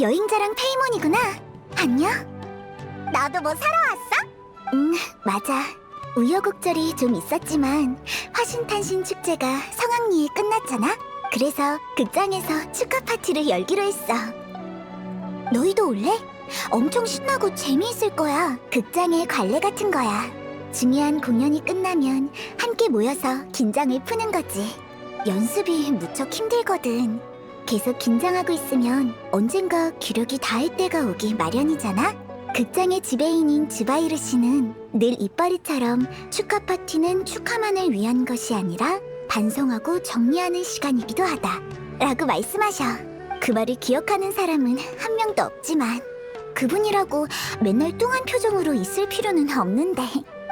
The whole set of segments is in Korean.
여행자랑 페이몬이구나. 안녕? 너도 뭐 사러 왔어? 맞아. 우여곡절이 좀 있었지만 화신탄신 축제가 성황리에 끝났잖아? 그래서 극장에서 축하 파티를 열기로 했어. 너희도 올래? 엄청 신나고 재미있을 거야. 극장의 관례 같은 거야. 중요한 공연이 끝나면 함께 모여서 긴장을 푸는 거지. 연습이 무척 힘들거든. 계속 긴장하고 있으면 언젠가 기력이 닿을 때가 오기 마련이잖아? 극장의 지배인인 즈바이르 씨는 늘 입버릇처럼 축하 파티는 축하만을 위한 것이 아니라 반성하고 정리하는 시간이기도 하다 라고 말씀하셔. 그 말을 기억하는 사람은 한 명도 없지만 그분이라고 맨날 뚱한 표정으로 있을 필요는 없는데.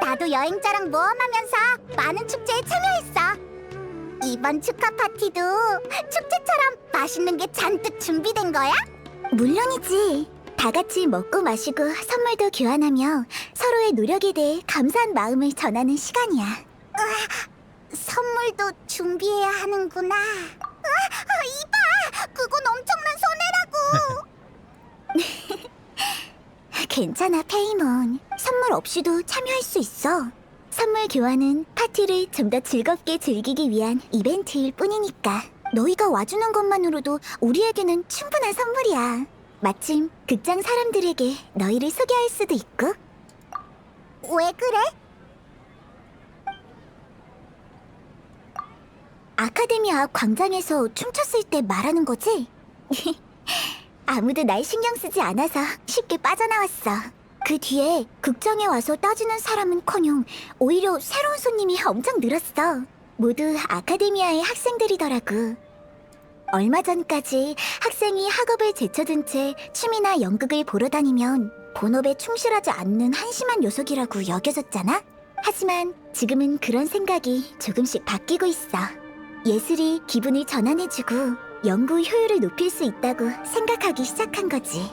나도 여행자랑 모험하면서 많은 축제에 참여했어. 이번 축하 파티도 축제처럼 맛있는 게 잔뜩 준비된 거야? 물론이지. 다 같이 먹고 마시고 선물도 교환하며 서로의 노력에 대해 감사한 마음을 전하는 시간이야. 선물도 준비해야 하는구나. 이봐! 그건 엄청난 손해라고! 괜찮아, 페이몬. 선물 없이도 참여할 수 있어. 선물 교환은 파티를 좀 더 즐겁게 즐기기 위한 이벤트일 뿐이니까. 너희가 와주는 것만으로도 우리에게는 충분한 선물이야. 마침 극장 사람들에게 너희를 소개할 수도 있고. 왜 그래? 아카데미아 광장에서 춤췄을 때 말하는 거지? 아무도 날 신경 쓰지 않아서 쉽게 빠져나왔어. 그 뒤에 극장에 와서 따지는 사람은커녕 오히려 새로운 손님이 엄청 늘었어. 모두 아카데미아의 학생들이더라고. 얼마 전까지 학생이 학업을 제쳐둔 채 춤이나 연극을 보러 다니면 본업에 충실하지 않는 한심한 녀석이라고 여겨졌잖아? 하지만 지금은 그런 생각이 조금씩 바뀌고 있어. 예술이 기분을 전환해주고 연구 효율을 높일 수 있다고 생각하기 시작한 거지.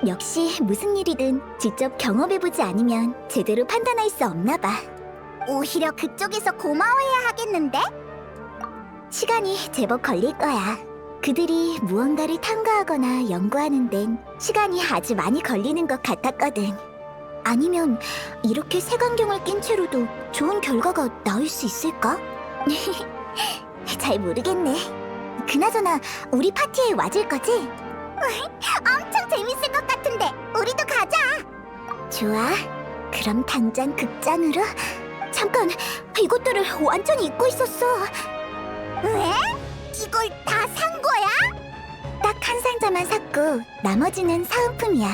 역시 무슨 일이든 직접 경험해보지 않으면 제대로 판단할 수 없나 봐. 오히려 그쪽에서 고마워해야 하겠는데? 시간이 제법 걸릴 거야. 그들이 무언가를 탐구하거나 연구하는 데는 시간이 아주 많이 걸리는 것 같았거든. 아니면 이렇게 색안경을 낀 채로도 좋은 결과가 나올 수 있을까? 잘 모르겠네. 그나저나 우리 파티에 와줄 거지? 엄청 재밌을 것 같은데 우리도 가자. 좋아. 그럼 당장 극장으로. 잠깐, 이것들을 완전히 잊고 있었어. 왜? 이걸 다 산 거야? 딱 한 상자만 샀고 나머지는 사은품이야.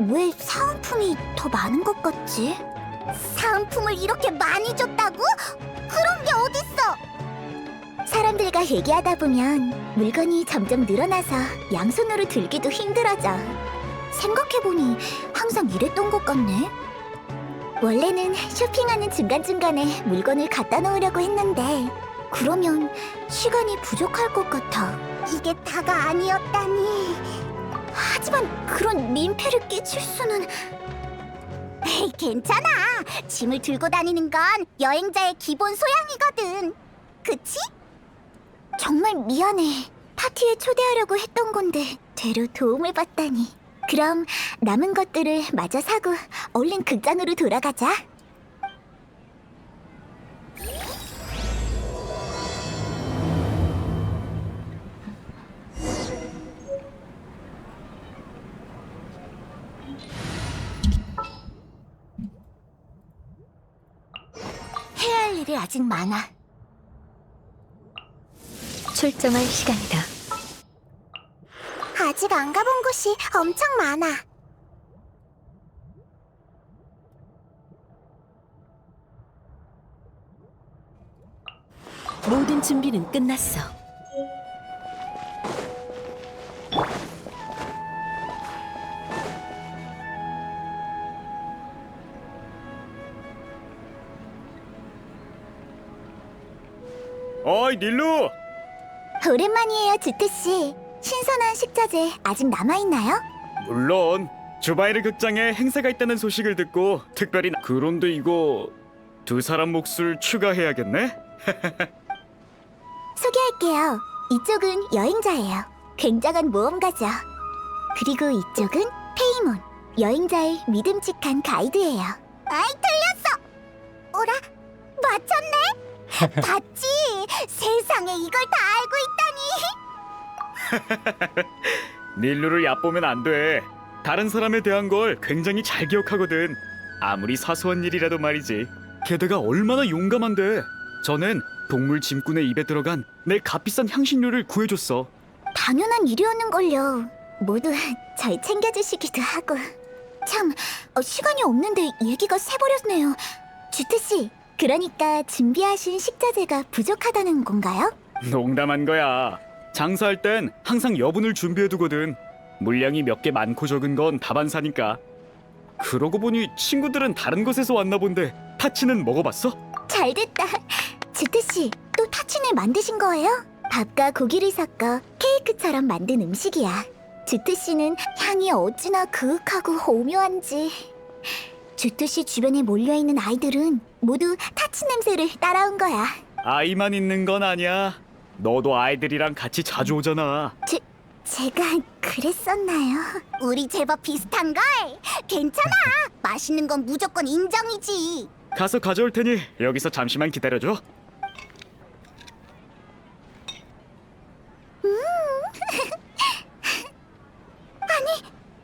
왜 사은품이 더 많은 것 같지? 사은품을 이렇게 많이 줬다고? 그런 게 어딨어? 사람들과 얘기하다 보면 물건이 점점 늘어나서 양손으로 들기도 힘들어져. 생각해보니 항상 이랬던 것 같네. 원래는 쇼핑하는 중간중간에 물건을 갖다 놓으려고 했는데 그러면 시간이 부족할 것 같아. 이게 다가 아니었다니. 하지만 그런 민폐를 끼칠 수는... 에이, 괜찮아. 짐을 들고 다니는 건 여행자의 기본 소양이거든. 그치? 정말 미안해. 파티에 초대하려고 했던 건데 되려 도움을 받다니. 그럼 남은 것들을 마저 사고 얼른 극장으로 돌아가자. 해야 할 일이 아직 많아. 출정할 시간이다. 아직 안 가본 곳이 엄청 많아. 모든 준비는 끝났어. 어이, 닐루! 오랜만이에요, 주트씨. 신선한 식자재 아직 남아있나요? 물론 주바이르 극장에 행사가 있다는 소식을 듣고 특별히 그런데 이거 두 사람 몫을 추가해야겠네? 소개할게요. 이쪽은 여행자예요. 굉장한 모험가죠. 그리고 이쪽은 페이몬, 여행자의 믿음직한 가이드예요. 아이, 틀렸어! 어라? 맞췄네? 봤지? 세상에 이걸 다 알고 있다니! 닐루를 얕보면 안 돼. 다른 사람에 대한 걸 굉장히 잘 기억하거든. 아무리 사소한 일이라도 말이지. 게다가 얼마나 용감한데. 전엔 동물 짐꾼의 입에 들어간 내 값비싼 향신료를 구해줬어. 당연한 일이었는걸요. 모두 절 챙겨주시기도 하고. 참, 시간이 없는데 얘기가 새버렸네요. 주트씨, 그러니까 준비하신 식자재가 부족하다는 건가요? 농담한 거야. 장사할 땐 항상 여분을 준비해두거든. 물량이 몇 개 많고 적은 건 다반사니까. 그러고 보니 친구들은 다른 곳에서 왔나 본데 타치는 먹어봤어? 잘됐다. 주트씨, 또 타친을 만드신 거예요? 밥과 고기를 섞어 케이크처럼 만든 음식이야. 주트씨는 향이 어찌나 그윽하고 오묘한지. 주트씨 주변에 몰려있는 아이들은 모두 타친 냄새를 따라온 거야. 아이만 있는 건 아니야. 너도 아이들이랑 같이 자주 오잖아. 제가 그랬었나요? 우리 제법 비슷한걸? 괜찮아. 맛있는 건 무조건 인정이지. 가서 가져올 테니 여기서 잠시만 기다려줘.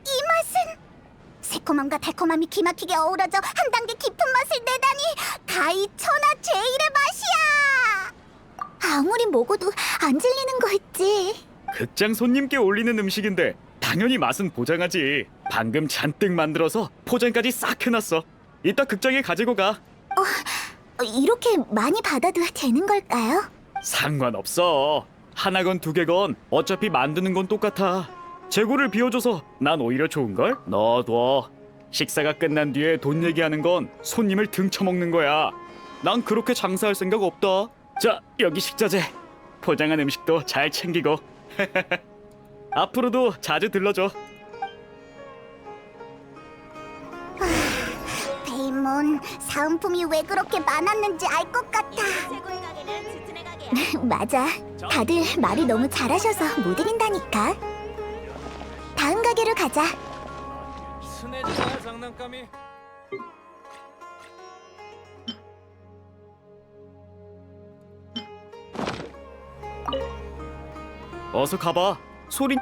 이 맛은 새콤함과 달콤함이 기막히게 어우러져 한 단계 깊은 맛을 내다니 가히 천하 제일의 맛이야. 아무리 먹어도 안 질리는 거 있지. 극장 손님께 올리는 음식인데 당연히 맛은 보장하지. 방금 잔뜩 만들어서 포장까지 싹 해놨어. 이따 극장에 가지고 가. 이렇게 많이 받아도 되는 걸까요? 상관없어. 하나건 두 개건 어차피 만드는 건 똑같아. 재고를 비워줘서 난 오히려 좋은걸? 넣어둬. 식사가 끝난 뒤에 돈 얘기하는 건 손님을 등쳐먹는 거야. 난 그렇게 장사할 생각 없다. 자, 여기 식자재. 포장한 음식도 잘 챙기고. 앞으로도 자주 들러줘. 페이몬, 사은품이 왜 그렇게 많았는지 알 것 같아. 맞아. 다들 말을 너무 잘하셔서 못 이긴다니까. 다음 가게로 가자. 순해지냐 장난감이. 어서 가봐. 소리.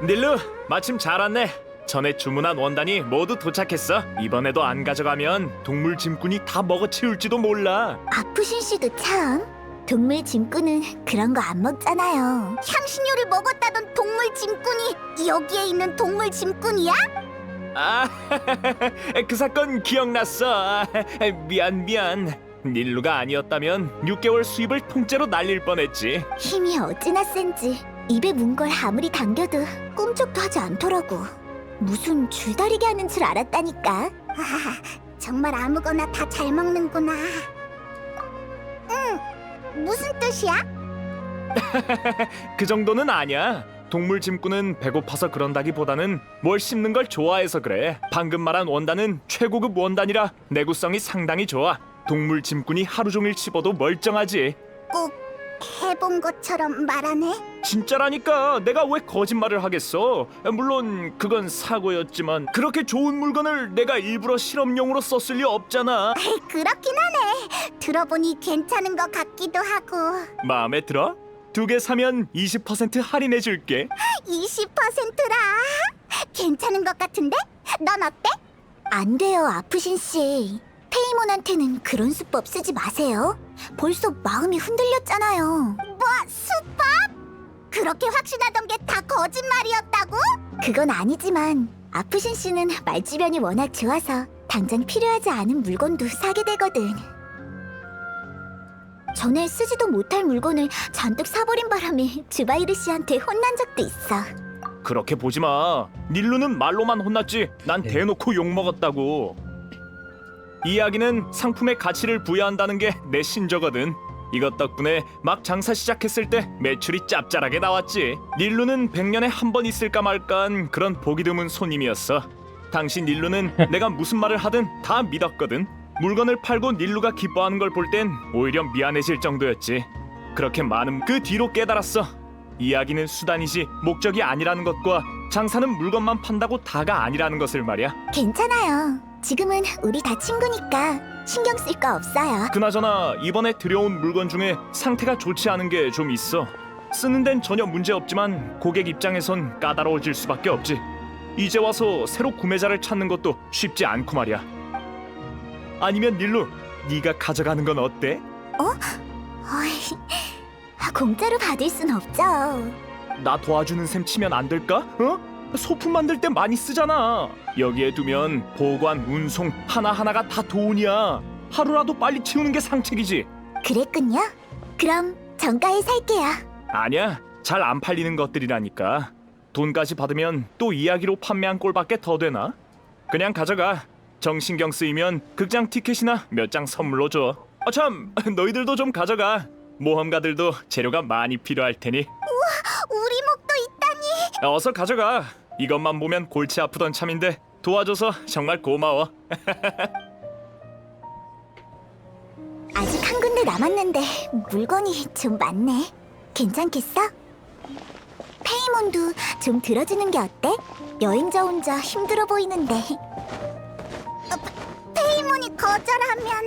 닐루, 마침 잘 왔네. 전에 주문한 원단이 모두 도착했어. 이번에도 안 가져가면 동물 짐꾼이 다 먹어치울지도 몰라. 아프신 씨도 참. 동물 짐꾼은 그런 거 안 먹잖아요. 향신료를 먹었다던 동물 짐꾼이 여기에 있는 동물 짐꾼이야? 아, 그 사건 기억났어. 미안. 닐루가 아니었다면 6개월 수입을 통째로 날릴 뻔했지. 힘이 어찌나 센지 입에 문 걸 아무리 당겨도 꿈쩍도 하지 않더라고. 무슨 줄다리기 하는 줄 알았다니까. 정말 아무거나 다 잘 먹는구나. 무슨 뜻이야? 그 정도는 아니야. 동물 짐꾼은 배고파서 그런다기보다는 뭘 씹는 걸 좋아해서 그래. 방금 말한 원단은 최고급 원단이라 내구성이 상당히 좋아. 동물 짐꾼이 하루 종일 씹어도 멀쩡하지. 꼭 해본 것처럼 말하네. 진짜라니까. 내가 왜 거짓말을 하겠어. 물론 그건 사고였지만 그렇게 좋은 물건을 내가 일부러 실험용으로 썼을 리 없잖아. 그렇긴 하네. 들어보니 괜찮은 것 같기도 하고. 마음에 들어? 2개 사면 20% 할인해 줄게. 20%라. 괜찮은 것 같은데? 넌 어때? 안 돼요, 아프신 씨. 페이몬한테는 그런 수법 쓰지 마세요. 벌써 마음이 흔들렸잖아요. 뭐, 수법? 그렇게 확신하던 게 다 거짓말이었다고? 그건 아니지만 아프신 씨는 말주변이 워낙 좋아서 당장 필요하지 않은 물건도 사게 되거든. 전에 쓰지도 못할 물건을 잔뜩 사버린 바람에 주바이르 씨한테 혼난 적도 있어. 그렇게 보지 마. 닐루는 말로만 혼났지. 난 대놓고 욕 먹었다고. 이야기는 상품의 가치를 부여한다는 게 내 신조거든. 이것 덕분에 막 장사 시작했을 때 매출이 짭짤하게 나왔지. 닐루는 100년에 한 번 있을까 말까한 그런 보기 드문 손님이었어. 당시 닐루는 내가 무슨 말을 하든 다 믿었거든. 물건을 팔고 닐루가 기뻐하는 걸 볼 땐 오히려 미안해질 정도였지. 그렇게 많은 그 뒤로 깨달았어. 이야기는 수단이지 목적이 아니라는 것과 장사는 물건만 판다고 다가 아니라는 것을 말이야. 괜찮아요. 지금은 우리 다 친구니까 신경 쓸 거 없어요. 그나저나 이번에 들여온 물건 중에 상태가 좋지 않은 게 좀 있어. 쓰는 데는 전혀 문제 없지만 고객 입장에선 까다로워질 수밖에 없지. 이제 와서 새로 구매자를 찾는 것도 쉽지 않고 말이야. 아니면 닐루, 네가 가져가는 건 어때? 어이, 공짜로 받을 순 없죠. 나 도와주는 셈 치면 안 될까? 어? 소품 만들 때 많이 쓰잖아. 여기에 두면 보관, 운송 하나하나가 다 돈이야. 하루라도 빨리 치우는 게 상책이지. 그랬군요. 그럼 정가에 살게요. 아니야, 잘 안 팔리는 것들이라니까. 돈까지 받으면 또 이야기로 판매한 꼴밖에 더 되나? 그냥 가져가. 정신경 쓰이면 극장 티켓이나 몇 장 선물로 줘. 참, 너희들도 좀 가져가. 모험가들도 재료가 많이 필요할 테니. 우리 목도 있다니. 어서 가져가. 이것만 보면 골치 아프던 참인데 도와줘서 정말 고마워. 아직 한 군데 남았는데 물건이 좀 많네. 괜찮겠어? 페이몬도 좀 들어주는 게 어때? 여행자 혼자 힘들어 보이는데. 페이몬이 거절하면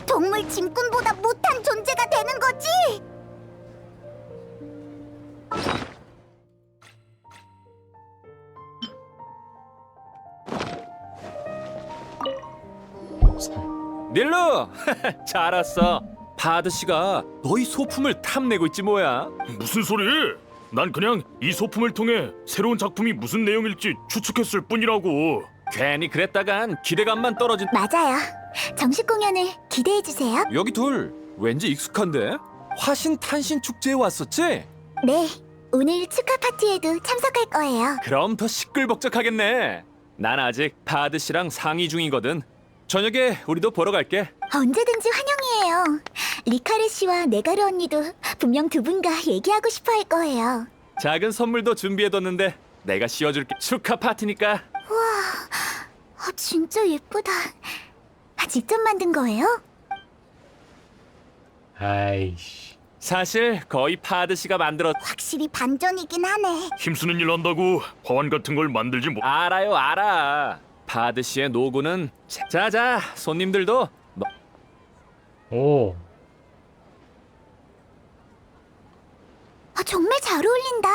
동물 짐꾼보다 못한 존재가 되는 거지? 닐루! 잘 왔어. 파드 씨가 너희 소품을 탐내고 있지 뭐야. 무슨 소리? 난 그냥 이 소품을 통해 새로운 작품이 무슨 내용일지 추측했을 뿐이라고. 괜히 그랬다간 기대감만 떨어진. 맞아요. 정식 공연을 기대해 주세요. 여기 둘 왠지 익숙한데? 화신 탄신 축제에 왔었지? 네, 오늘 축하 파티에도 참석할 거예요. 그럼 더 시끌벅적하겠네. 난 아직 파드 씨랑 상의 중이거든. 저녁에 우리도 보러 갈게. 언제든지 환영이에요. 리카르 씨와 네가르 언니도 분명 두 분과 얘기하고 싶어 할 거예요. 작은 선물도 준비해뒀는데 내가 씌워줄게. 축하 파티니까. 진짜 예쁘다. 직접 만든 거예요? 아이씨. 사실 거의 파드 씨가 만들었. 확실히 반전이긴 하네. 힘쓰는 일 한다고 화환 같은 걸 만들지 뭐. 알아요, 알아. 파드 씨의 노고는 자자 손님들도 오, 정말 잘 어울린다.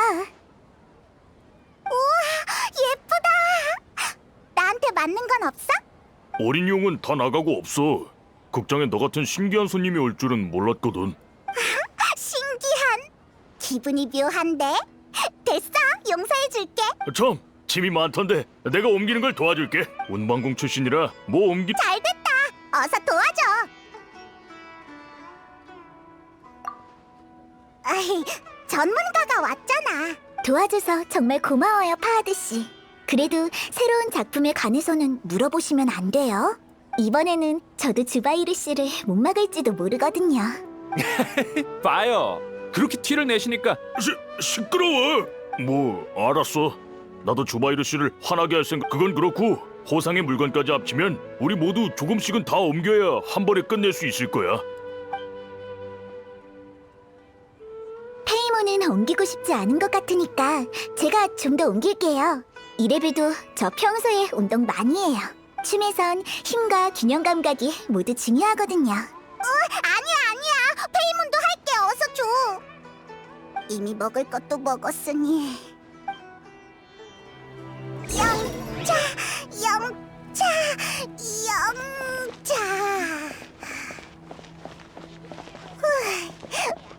우와, 예쁘다. 나한테 맞는 건 없어? 어린 용은 다 나가고 없어. 극장에 너 같은 신기한 손님이 올 줄은 몰랐거든. 신기한. 기분이 묘한데. 됐어, 용서해줄게. 참, 짐이 많던데 내가 옮기는 걸 도와줄게. 운반공 출신이라 뭐 잘 됐다. 어서 도와줘. 아이, 전문가가 왔잖아. 도와줘서 정말 고마워요, 파하드 씨. 그래도 새로운 작품에 관해서는 물어보시면 안 돼요. 이번에는 저도 주바이르 씨를 못 막을지도 모르거든요. 봐요. 그렇게 티를 내시니까. 시끄러워. 뭐 알았어. 나도 주바이르 씨를 화나게 할 생각. 그건 그렇고 호상의 물건까지 합치면 우리 모두 조금씩은 다 옮겨야 한 번에 끝낼 수 있을 거야. 페이몬은 옮기고 싶지 않은 것 같으니까 제가 좀 더 옮길게요. 이래봬도 저 평소에 운동 많이 해요. 춤에선 힘과 균형 감각이 모두 중요하거든요. 아니야. 페이몬도 할게. 어서 줘. 이미 먹을 것도 먹었으니. 영차.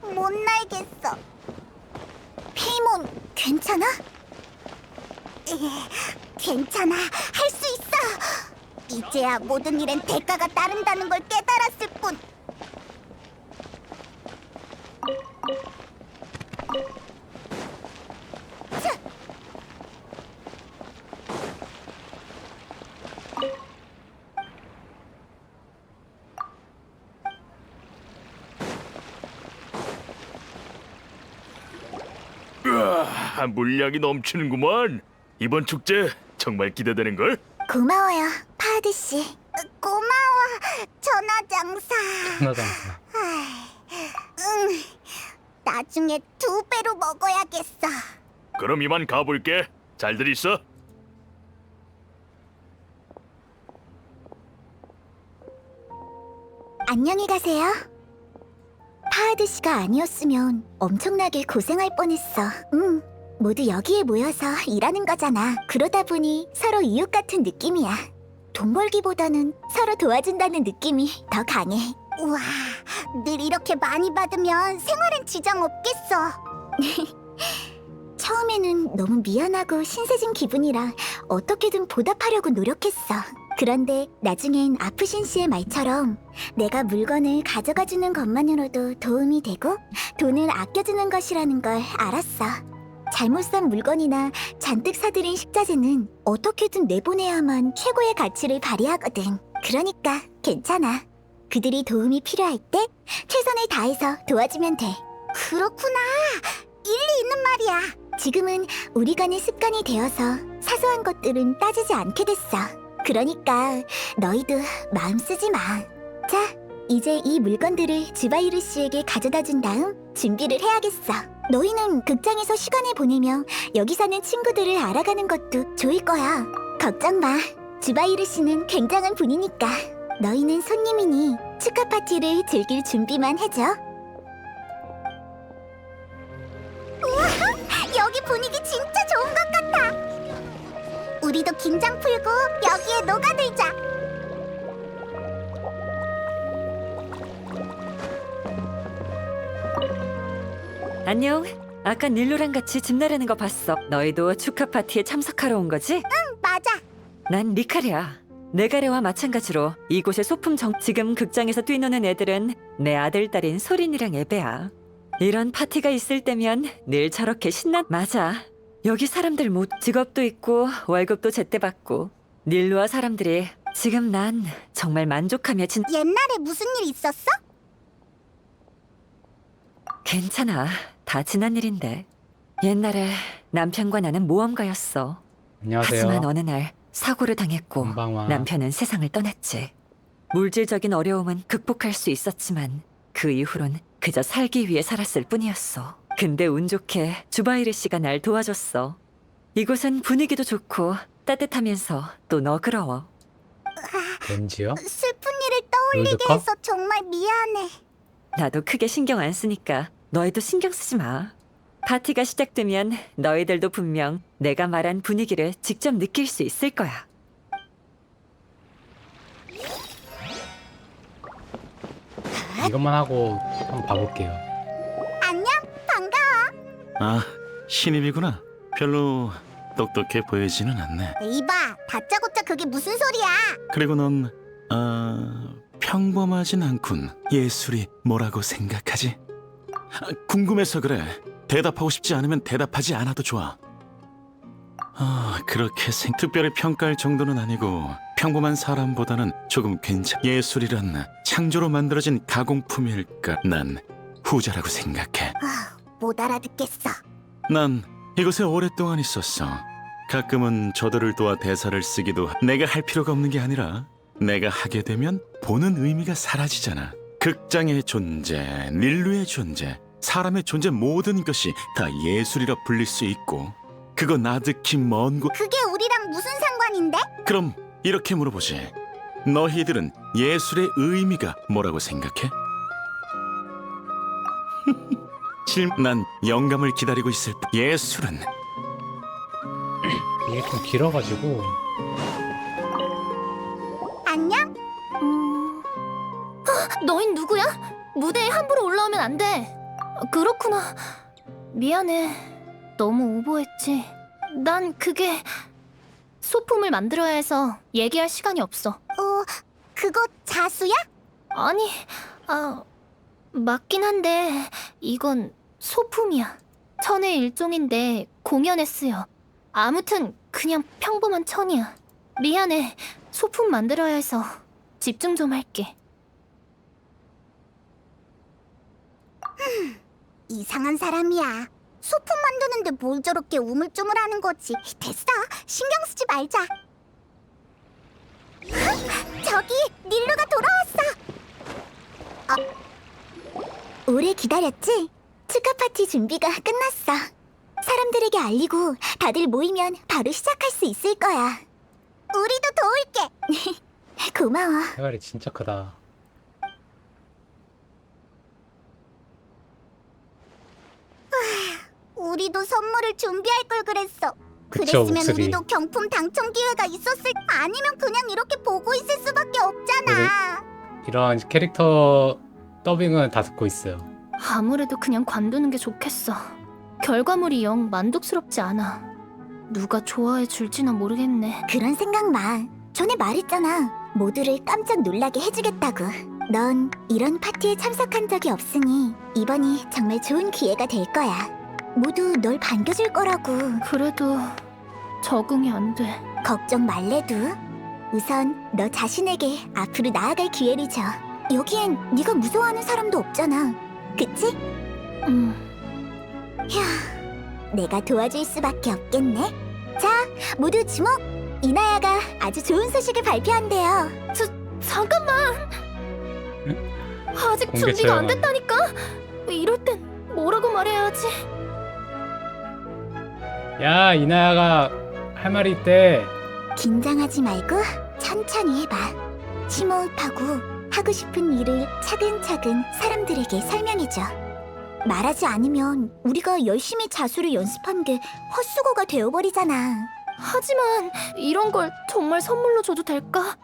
못 날겠어. 페이몬, 괜찮아? 괜찮아. 할 수 있어. 이제야 모든 일엔 대가가 따른다는 걸 깨달았을 뿐. 물량이 넘치는구만. 이번 축제 정말 기대되는 걸. 고마워요, 파하드 씨. 고마워, 전화장사. 하나장사. 응, 나중에 2배로 먹어야겠어. 그럼 이만 가볼게. 잘들 있어? 안녕히 가세요. 파하드 씨가 아니었으면 엄청나게 고생할 뻔했어. 모두 여기에 모여서 일하는 거잖아. 그러다 보니 서로 이웃 같은 느낌이야. 돈 벌기보다는 서로 도와준다는 느낌이 더 강해. 우와, 늘 이렇게 많이 받으면 생활엔 지장 없겠어. 처음에는 너무 미안하고 신세진 기분이라 어떻게든 보답하려고 노력했어. 그런데 나중엔 아프신 씨의 말처럼 내가 물건을 가져가주는 것만으로도 도움이 되고 돈을 아껴주는 것이라는 걸 알았어. 잘못 산 물건이나 잔뜩 사들인 식자재는 어떻게든 내보내야만 최고의 가치를 발휘하거든. 그러니까 괜찮아. 그들이 도움이 필요할 때 최선을 다해서 도와주면 돼. 그렇구나. 일리 있는 말이야. 지금은 우리 간의 습관이 되어서 사소한 것들은 따지지 않게 됐어. 그러니까 너희도 마음 쓰지 마. 자, 이제 이 물건들을 주바이르 씨에게 가져다 준 다음 준비를 해야겠어. 너희는 극장에서 시간을 보내며 여기 사는 친구들을 알아가는 것도 좋을 거야. 걱정 마. 주바이르 씨는 굉장한 분이니까. 너희는 손님이니 축하 파티를 즐길 준비만 해줘. 우와, 여기 분위기 진짜 좋은 것 같아. 우리도 긴장 풀고 여기에 녹아들자. 안녕. 아까 닐루랑 같이 집 나르는 거 봤어. 너희도 축하 파티에 참석하러 온 거지? 맞아. 난 리카리야. 네가레와 마찬가지로 이곳의 지금 극장에서 뛰노는 애들은 내 아들 딸인 소린이랑 에베야. 이런 파티가 있을 때면 늘 저렇게 맞아. 여기 사람들 직업도 있고 월급도 제때 받고 닐루와 사람들이 지금 난 정말 만족하며 옛날에 무슨 일 있었어? 괜찮아. 다 지난 일인데. 옛날에 남편과 나는 모험가였어. 안녕하세요. 하지만 어느 날 사고를 당했고 건방와. 남편은 세상을 떠났지. 물질적인 어려움은 극복할 수 있었지만 그 이후론 그저 살기 위해 살았을 뿐이었어. 근데 운 좋게 주바이르 씨가 날 도와줬어. 이곳은 분위기도 좋고 따뜻하면서 또 너그러워. 왠지요? 슬픈 일을 떠올리게 롤드컵? 해서 정말 미안해. 나도 크게 신경 안 쓰니까 너희도 신경 쓰지 마. 파티가 시작되면 너희들도 분명 내가 말한 분위기를 직접 느낄 수 있을 거야. 이것만 하고 한번 봐볼게요. 안녕, 반가워. 아, 신입이구나. 별로 똑똑해 보이지는 않네. 이봐, 다짜고짜 그게 무슨 소리야? 그리고 넌, 평범하진 않군. 예술이 뭐라고 생각하지? 궁금해서 그래. 대답하고 싶지 않으면 대답하지 않아도 좋아. 그렇게 특별히 평가할 정도는 아니고 평범한 사람보다는 조금 예술이란 창조로 만들어진 가공품일까? 난 후자라고 생각해. 못 알아듣겠어. 난 이곳에 오랫동안 있었어. 가끔은 저들을 도와 대사를 쓰기도 내가 할 필요가 없는 게 아니라 내가 하게 되면 보는 의미가 사라지잖아. 극장의 존재, 닐루의 존재, 사람의 존재 모든 것이 다 예술이라 불릴 수 있고 그거 나득히 먼 곳. 그게 우리랑 무슨 상관인데? 그럼 이렇게 물어보지. 너희들은 예술의 의미가 뭐라고 생각해? 난 영감을 기다리고 있을 뿐. 예술은 이게 좀 길어가지고 안녕? 너흰 누구야? 무대에 함부로 올라오면 안 돼. 그렇구나. 미안해. 너무 오버했지. 난 그게 소품을 만들어야 해서 얘기할 시간이 없어. 그거 자수야? 아니, 맞긴 한데 이건 소품이야. 천의 일종인데 공연에 쓰여. 아무튼 그냥 평범한 천이야. 미안해. 소품 만들어야 해서 집중 좀 할게. 이상한 사람이야. 소품 만드는데 뭘 저렇게 우물쭈물하는 거지. 됐어, 신경 쓰지 말자. 저기 닐루가 돌아왔어. 오래 기다렸지? 축하 파티 준비가 끝났어. 사람들에게 알리고 다들 모이면 바로 시작할 수 있을 거야. 우리도 도울게. 고마워. 대가리 진짜 크다. 우리도 선물을 준비할 걸 그랬어. 그쵸, 그랬으면 목소리. 우리도 경품 당첨 기회가 있었을. 아니면 그냥 이렇게 보고 있을 수밖에 없잖아. 이런 캐릭터 더빙은 다 듣고 있어요. 아무래도 그냥 관두는 게 좋겠어. 결과물이 영 만족스럽지 않아. 누가 좋아해 줄지나 모르겠네. 그런 생각 마. 전에 말했잖아. 모두를 깜짝 놀라게 해주겠다고. 넌 이런 파티에 참석한 적이 없으니 이번이 정말 좋은 기회가 될 거야. 모두 널 반겨줄 거라고. 그래도 적응이 안 돼. 걱정 말래도. 우선 너 자신에게 앞으로 나아갈 기회를 줘. 여기엔 네가 무서워하는 사람도 없잖아. 그치? 휴, 내가 도와줄 수밖에 없겠네. 자, 모두 주목! 이나야가 아주 좋은 소식을 발표한대요. 잠깐만. 아직 공개 준비가 안 체험한. 됐다니까. 이럴 땐 뭐라고 말해야 하지? 야, 이나야가 할 말이 있대. 긴장하지 말고 천천히 해봐. 심호흡하고 하고 싶은 일을 차근차근 사람들에게 설명해줘. 말하지 않으면 우리가 열심히 자수를 연습한 게 헛수고가 되어버리잖아. 하지만 이런 걸 정말 선물로 줘도 될까?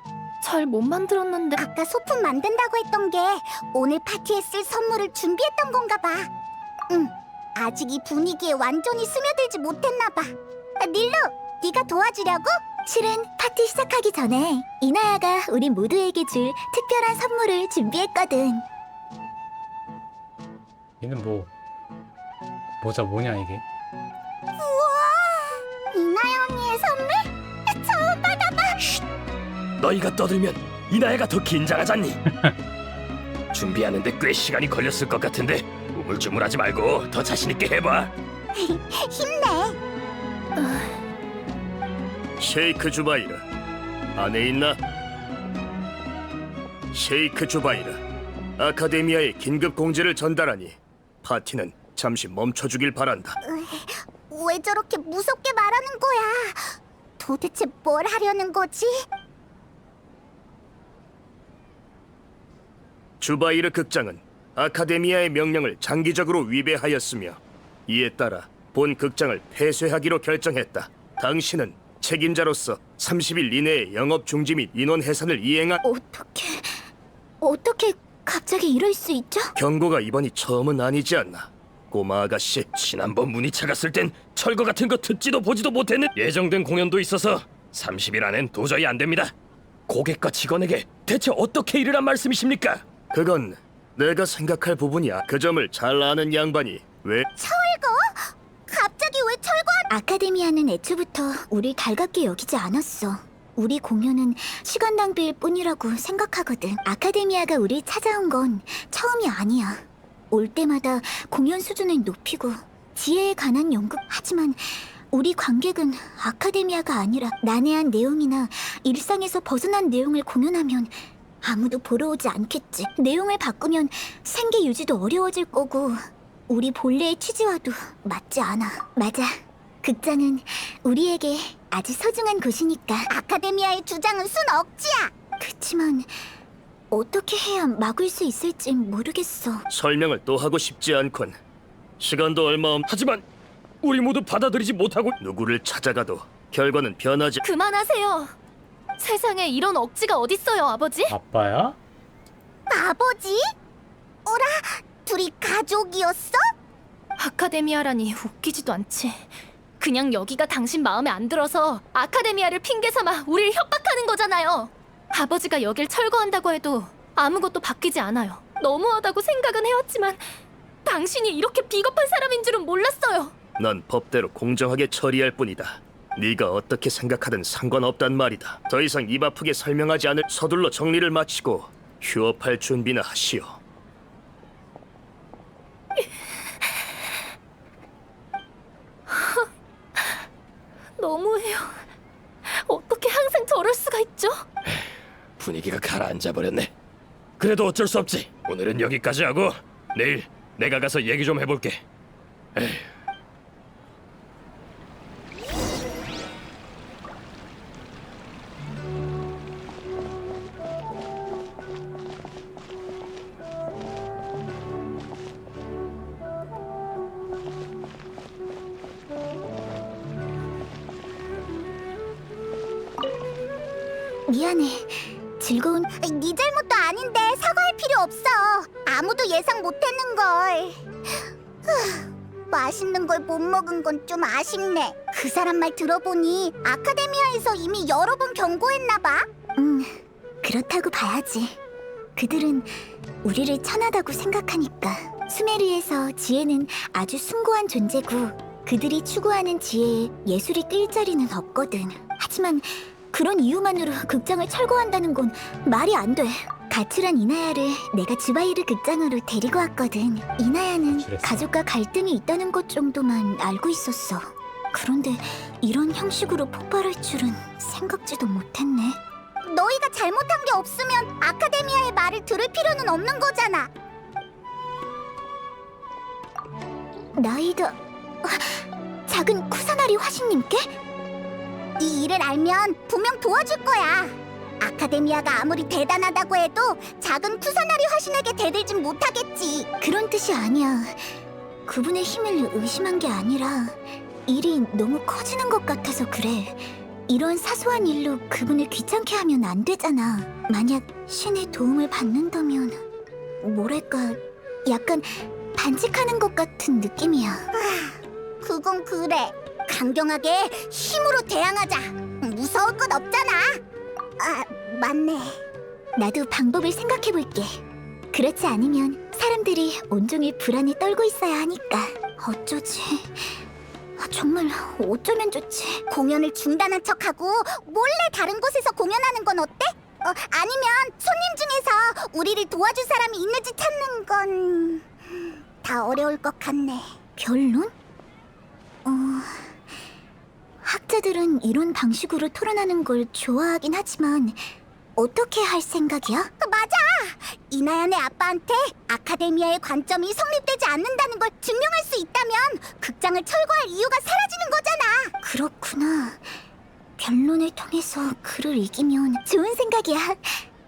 잘 못 만들었는데. 아까 소품 만든다고 했던 게 오늘 파티에 쓸 선물을 준비했던 건가 봐. 응, 아직 이 분위기에 완전히 스며들지 못했나 봐. 닐루, 네가 도와주려고? 실은 파티 시작하기 전에 이나야가 우리 모두에게 줄 특별한 선물을 준비했거든. 얘는 뭐 모자 뭐냐 이게? 이나야 언니의 선물? 처음 받아봐. 너희가 떠들면 이나야가 더 긴장하잖니. 준비하는데 꽤 시간이 걸렸을 것 같은데 우물쭈물하지 말고 더 자신 있게 해봐. 힘내. 쉐이크 주바이르 안에 있나? 쉐이크 주바이르 아카데미아에 긴급 공지를 전달하니 파티는 잠시 멈춰주길 바란다. 왜 저렇게 무섭게 말하는 거야? 도대체 뭘 하려는 거지? 주바이르 극장은 아카데미아의 명령을 장기적으로 위배하였으며 이에 따라 본 극장을 폐쇄하기로 결정했다. 당신은 책임자로서 30일 이내에 영업 중지 및 인원 해산을 이행한. 어떻게 갑자기 이럴 수 있죠? 경고가 이번이 처음은 아니지 않나. 꼬마 아가씨, 지난번 문이 차갔을 땐 철거 같은 거 듣지도 보지도 못했는. 예정된 공연도 있어서 30일 안엔 도저히 안 됩니다. 고객과 직원에게 대체 어떻게 이르란 말씀이십니까? 그건 내가 생각할 부분이야. 그 점을 잘 아는 양반이 왜? 갑자기 왜 아카데미아는 애초부터 우릴 달갑게 여기지 않았어. 우리 공연은 시간 낭비일 뿐이라고 생각하거든. 아카데미아가 우릴 찾아온 건 처음이 아니야. 올 때마다 공연 수준을 높이고 지혜에 관한 연극. 하지만 우리 관객은 아카데미아가 아니라 난해한 내용이나 일상에서 벗어난 내용을 공연하면 아무도 보러 오지 않겠지. 내용을 바꾸면 생계 유지도 어려워질 거고 우리 본래의 취지와도 맞지 않아. 맞아. 극장은 우리에게 아주 소중한 곳이니까. 아카데미아의 주장은 순 억지야. 그치만 어떻게 해야 막을 수 있을지 모르겠어. 설명을 또 하고 싶지 않군. 시간도 얼마 없. 하지만 우리 모두 받아들이지 못하고 누구를 찾아가도 결과는 변하지. 그만하세요. 세상에 이런 억지가 어딨어요, 아버지? 아빠야? 아버지? 오라, 둘이 가족이었어? 아카데미아라니 웃기지도 않지. 그냥 여기가 당신 마음에 안 들어서 아카데미아를 핑계 삼아 우릴 협박하는 거잖아요. 아버지가 여길 철거한다고 해도 아무것도 바뀌지 않아요. 너무하다고 생각은 해왔지만 당신이 이렇게 비겁한 사람인 줄은 몰랐어요. 난 법대로 공정하게 처리할 뿐이다. 네가 어떻게 생각하든 상관없단 말이다. 더 이상 입 아프게 설명하지 않을. 서둘러 정리를 마치고 휴업할 준비나 하시오. 너무해요. 어떻게 항상 저럴 수가 있죠? 분위기가 가라앉아 버렸네. 그래도 어쩔 수 없지. 오늘은 여기까지 하고 내일 내가 가서 얘기 좀 해볼게. 에휴. 미안해. 즐거운... 네 잘못도 아닌데 사과할 필요 없어. 아무도 예상 못했는걸. 맛있는 걸 못 먹은 건 좀 아쉽네. 그 사람 말 들어보니 아카데미아에서 이미 여러 번 경고했나봐. 그렇다고 봐야지. 그들은 우리를 천하다고 생각하니까. 수메르에서 지혜는 아주 숭고한 존재고 그들이 추구하는 지혜에 예술이 낄 자리는 없거든. 하지만 그런 이유만으로 극장을 철거한다는 건 말이 안 돼. 가출한 이나야를 내가 주바이르 극장으로 데리고 왔거든. 이나야는 가출했어. 가족과 갈등이 있다는 것 정도만 알고 있었어. 그런데 이런 형식으로 폭발할 줄은 생각지도 못했네. 너희가 잘못한 게 없으면 아카데미아의 말을 들을 필요는 없는 거잖아. 나이다... 작은 쿠사나리 화신님께? 이 일을 알면 분명 도와줄 거야. 아카데미아가 아무리 대단하다고 해도 작은 쿠사나리 화신에게 대들진 못하겠지. 그런 뜻이 아니야. 그분의 힘을 의심한 게 아니라 일이 너무 커지는 것 같아서 그래. 이런 사소한 일로 그분을 귀찮게 하면 안 되잖아. 만약 신의 도움을 받는다면 뭐랄까 약간 반칙하는 것 같은 느낌이야. 그건 그래. 강경하게 힘으로 대항하자. 무서울 건 없잖아. 아, 맞네. 나도 방법을 생각해볼게. 그렇지 않으면 사람들이 온종일 불안에 떨고 있어야 하니까. 어쩌지? 정말 어쩌면 좋지? 공연을 중단한 척하고 몰래 다른 곳에서 공연하는 건 어때? 아니면 손님 중에서 우리를 도와줄 사람이 있는지 찾는 건 다 어려울 것 같네. 결론? 학자들은 이런 방식으로 토론하는 걸 좋아하긴 하지만 어떻게 할 생각이야? 맞아! 이나연의 아빠한테 아카데미아의 관점이 성립되지 않는다는 걸 증명할 수 있다면 극장을 철거할 이유가 사라지는 거잖아. 그렇구나. 변론을 통해서 그를 이기면 좋은 생각이야.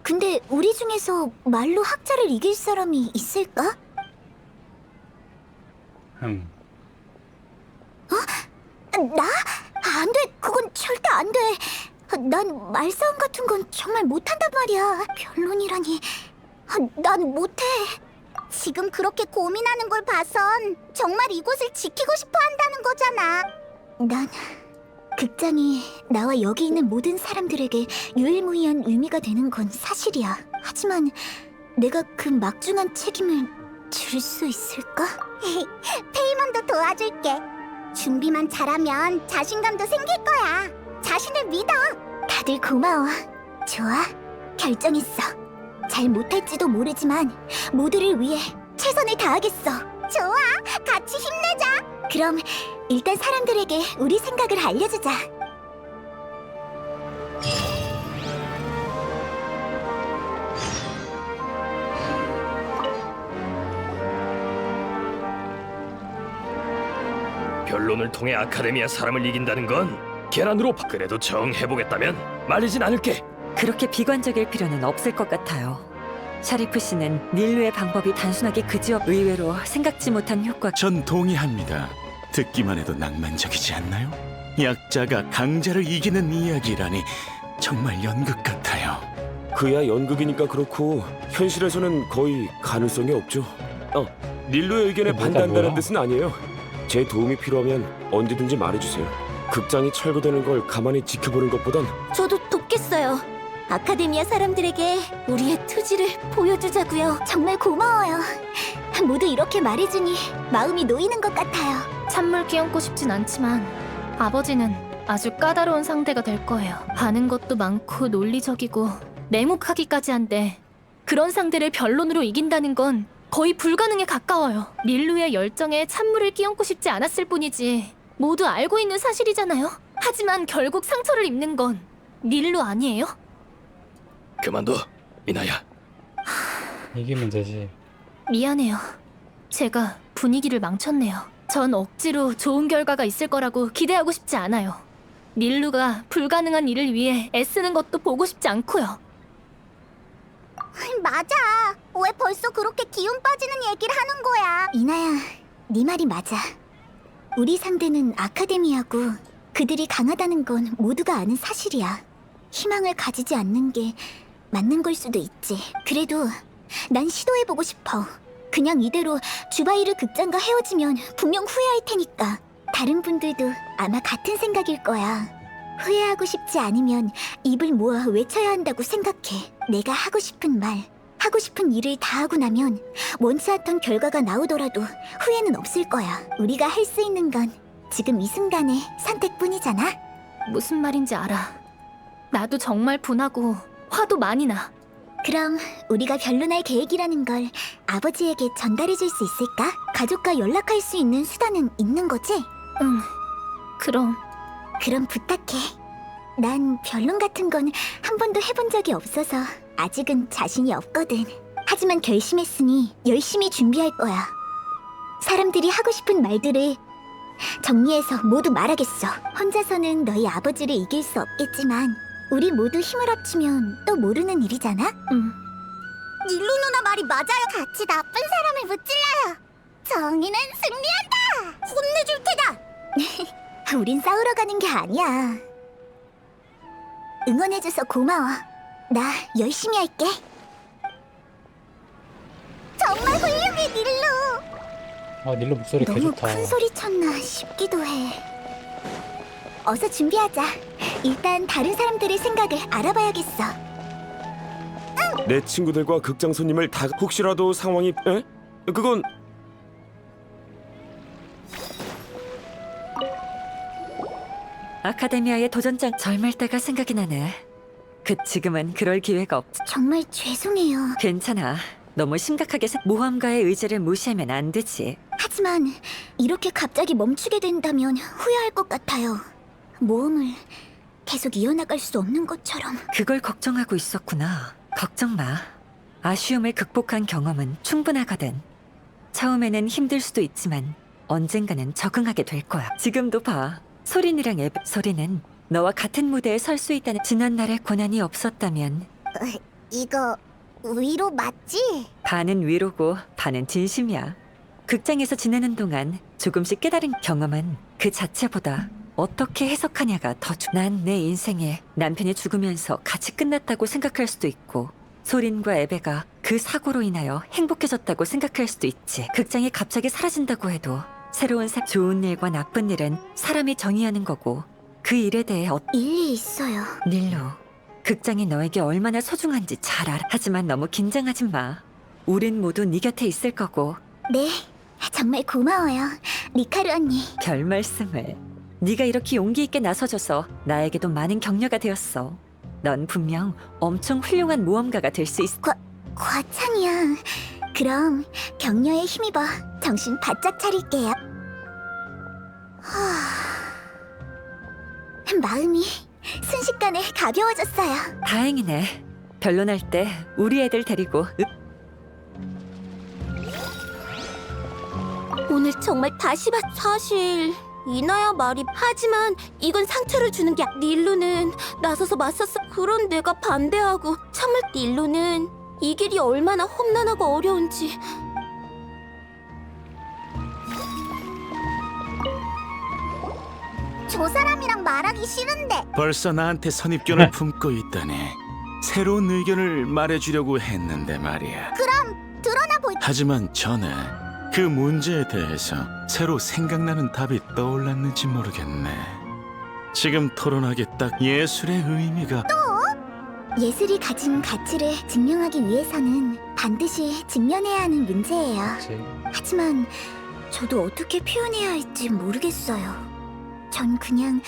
근데 우리 중에서 말로 학자를 이길 사람이 있을까? 나? 안 돼. 그건 절대 안 돼. 난 말싸움 같은 건 정말 못한단 말이야. 변론이라니. 난 못해. 지금 그렇게 고민하는 걸 봐선 정말 이곳을 지키고 싶어 한다는 거잖아. 난 극장이 나와 여기 있는 모든 사람들에게 유일무이한 의미가 되는 건 사실이야. 하지만 내가 그 막중한 책임을 질 수 있을까? 페이몬도 도와줄게. 준비만 잘하면 자신감도 생길 거야. 자신을 믿어. 다들 고마워. 좋아, 결정했어. 잘 못할지도 모르지만 모두를 위해 최선을 다하겠어. 좋아, 같이 힘내자. 그럼 일단 사람들에게 우리 생각을 알려주자. 변론을 통해 아카데미아 사람을 이긴다는 건 계란으로 그래도 정해보겠다면 말리진 않을게. 그렇게 비관적일 필요는 없을 것 같아요. 샤리프 씨는 닐루의 방법이 단순하게 그지없 의외로 생각지 못한 효과. 전 동의합니다. 듣기만 해도 낭만적이지 않나요? 약자가 강자를 이기는 이야기라니 정말 연극 같아요. 그야 연극이니까 그렇고 현실에서는 거의 가능성이 없죠. 닐루의 의견에 뭐가 반대한다는 뭐야? 뜻은 아니에요. 제 도움이 필요하면 언제든지 말해주세요. 극장이 철거되는 걸 가만히 지켜보는 것보단 저도 돕겠어요. 아카데미아 사람들에게 우리의 투지를 보여주자고요. 정말 고마워요. 모두 이렇게 말해주니 마음이 놓이는 것 같아요. 찬물 끼얹고 싶진 않지만 아버지는 아주 까다로운 상대가 될 거예요. 아는 것도 많고 논리적이고 냉혹하기까지 한데 그런 상대를 변론으로 이긴다는 건 거의 불가능에 가까워요. 닐루의 열정에 찬물을 끼얹고 싶지 않았을 뿐이지 모두 알고 있는 사실이잖아요. 하지만 결국 상처를 입는 건 닐루 아니에요? 그만둬, 미나야. 이게 문제지. 미안해요. 제가 분위기를 망쳤네요. 전 억지로 좋은 결과가 있을 거라고 기대하고 싶지 않아요. 닐루가 불가능한 일을 위해 애쓰는 것도 보고 싶지 않고요. 맞아. 왜 벌써 그렇게 기운 빠지는 얘기를 하는 거야? 이나야, 네 말이 맞아. 우리 상대는 아카데미아고 그들이 강하다는 건 모두가 아는 사실이야. 희망을 가지지 않는 게 맞는 걸 수도 있지. 그래도 난 시도해보고 싶어. 그냥 이대로 주바이르 극장과 헤어지면 분명 후회할 테니까. 다른 분들도 아마 같은 생각일 거야. 후회하고 싶지 않으면 입을 모아 외쳐야 한다고 생각해. 내가 하고 싶은 말, 하고 싶은 일을 다 하고 나면 원치 않던 결과가 나오더라도 후회는 없을 거야. 우리가 할 수 있는 건 지금 이 순간의 선택뿐이잖아. 무슨 말인지 알아. 나도 정말 분하고 화도 많이 나. 그럼 우리가 변론할 계획이라는 걸 아버지에게 전달해 줄 수 있을까? 가족과 연락할 수 있는 수단은 있는 거지? 응. 그럼 부탁해. 난 변론 같은 건 한 번도 해본 적이 없어서 아직은 자신이 없거든. 하지만 결심했으니 열심히 준비할 거야. 사람들이 하고 싶은 말들을 정리해서 모두 말하겠어. 혼자서는 너희 아버지를 이길 수 없겠지만 우리 모두 힘을 합치면 또 모르는 일이잖아? 닐루 누나 말이 맞아요. 같이 나쁜 사람을 무찔러요. 정의는 승리한다. 혼내줄 테다. 우린 싸우러 가는 게 아니야. 응원해줘서 고마워. 나 열심히 할게. 정말 훌륭해, 닐루. 닐로 목소리 개 너무 좋다. 큰 소리 쳤나 싶기도 해. 어서 준비하자. 일단 다른 사람들의 생각을 알아봐야겠어. 내 친구들과 극장 손님을 다 혹시라도 상황이 에? 그건 아카데미아의 도전장 젊을 때가 생각이 나네. 지금은 그럴 기회가 없. 정말 죄송해요. 괜찮아. 너무 심각하게 모험가의 의지를 무시하면 안 되지. 하지만 이렇게 갑자기 멈추게 된다면 후회할 것 같아요. 모험을 계속 이어나갈 수 없는 것처럼. 그걸 걱정하고 있었구나. 걱정 마. 아쉬움을 극복한 경험은 충분하거든. 처음에는 힘들 수도 있지만 언젠가는 적응하게 될 거야. 지금도 봐. 소린이랑 소린은 너와 같은 무대에 설 수 있다는 지난날의 고난이 없었다면 이거 위로 맞지? 반은 위로고 반은 진심이야. 극장에서 지내는 동안 조금씩 깨달은 경험은 그 자체보다 어떻게 해석하냐가 난 내 인생에 남편이 죽으면서 같이 끝났다고 생각할 수도 있고 소린과 에베가 그 사고로 인하여 행복해졌다고 생각할 수도 있지. 극장이 갑자기 사라진다고 해도 새로운 좋은 일과 나쁜 일은 사람이 정의하는 거고 그 일에 대해 일리 있어요. 닐로, 극장이 너에게 얼마나 소중한지 잘 알아. 하지만 너무 긴장하지 마. 우린 모두 네 곁에 있을 거고. 네, 정말 고마워요. 리카루 언니. 별 말씀을. 네가 이렇게 용기 있게 나서줘서 나에게도 많은 격려가 되었어. 넌 분명 엄청 훌륭한 모험가가 될 수 있어. 과찬이야. 그럼 격려에 힘입어 정신 바짝 차릴게요. 마음이 순식간에 가벼워졌어요. 다행이네. 변론할 때 우리 애들 데리고 오늘 정말 다시 사실 이나야 말이 하지만 이건 상처를 주는 게 닐루는 나서서 맞섰어. 그런 내가 반대하고 참을 닐루는 이 길이 얼마나 험난하고 어려운지. 저 사람이랑 말하기 싫은데. 벌써 나한테 선입견을 품고 있다니. 새로운 의견을 말해주려고 했는데 말이야. 그럼 드러나 보이. 하지만 전에 그 문제에 대해서 새로 생각나는 답이 떠올랐는지 모르겠네. 지금 토론하기 딱 예술의 의미가 예술이 가진 가치를 증명하기 위해서는 반드시 직면해야 하는 문제예요. 하지만 저도 어떻게 표현해야 할지 모르겠어요. 전 그냥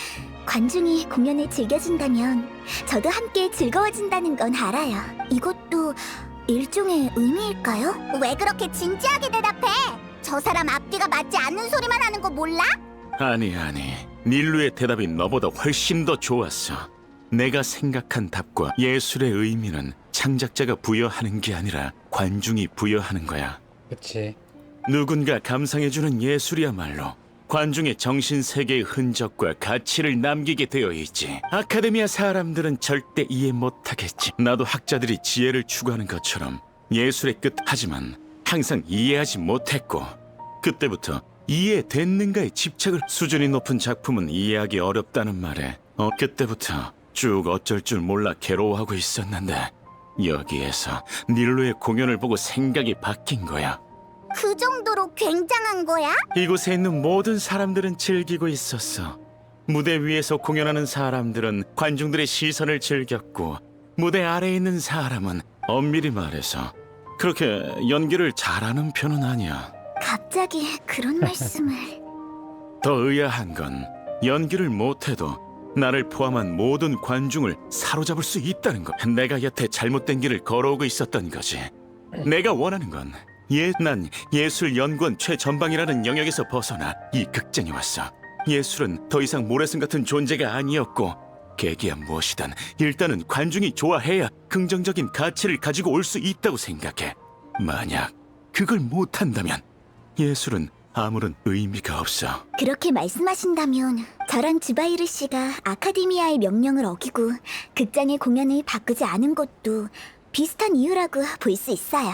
관중이 공연을 즐겨준다면 저도 함께 즐거워진다는 건 알아요. 이것도 일종의 의미일까요? 왜 그렇게 진지하게 대답해? 저 사람 앞뒤가 맞지 않는 소리만 하는 거 몰라? 아니 닐루의 대답이 너보다 훨씬 더 좋았어. 내가 생각한 답과 예술의 의미는 창작자가 부여하는 게 아니라 관중이 부여하는 거야. 그치. 누군가 감상해주는 예술이야말로 관중의 정신 세계의 흔적과 가치를 남기게 되어 있지. 아카데미아 사람들은 절대 이해 못하겠지. 나도 학자들이 지혜를 추구하는 것처럼 예술의 끝 하지만 항상 이해하지 못했고 그때부터 이해됐는가에 집착을 수준이 높은 작품은 이해하기 어렵다는 말에 그때부터 쭉 어쩔 줄 몰라 괴로워하고 있었는데 여기에서 닐로의 공연을 보고 생각이 바뀐 거야. 그 정도로 굉장한 거야? 이곳에 있는 모든 사람들은 즐기고 있었어. 무대 위에서 공연하는 사람들은 관중들의 시선을 즐겼고 무대 아래에 있는 사람은 엄밀히 말해서 그렇게 연기를 잘하는 편은 아니야. 갑자기 그런 말씀을... 더 의아한 건 연기를 못해도 나를 포함한 모든 관중을 사로잡을 수 있다는 것. 내가 여태 잘못된 길을 걸어오고 있었던 거지. 내가 원하는 건 난 예술연구원 최전방이라는 영역에서 벗어나 이 극장에 왔어. 예술은 더 이상 모래성 같은 존재가 아니었고 계기야 무엇이든 일단은 관중이 좋아해야 긍정적인 가치를 가지고 올 수 있다고 생각해. 만약 그걸 못한다면 예술은 아무런 의미가 없어. 그렇게 말씀하신다면 저랑 주바이르 씨가 아카데미아의 명령을 어기고 극장의 공연을 바꾸지 않은 것도 비슷한 이유라고 볼 수 있어요.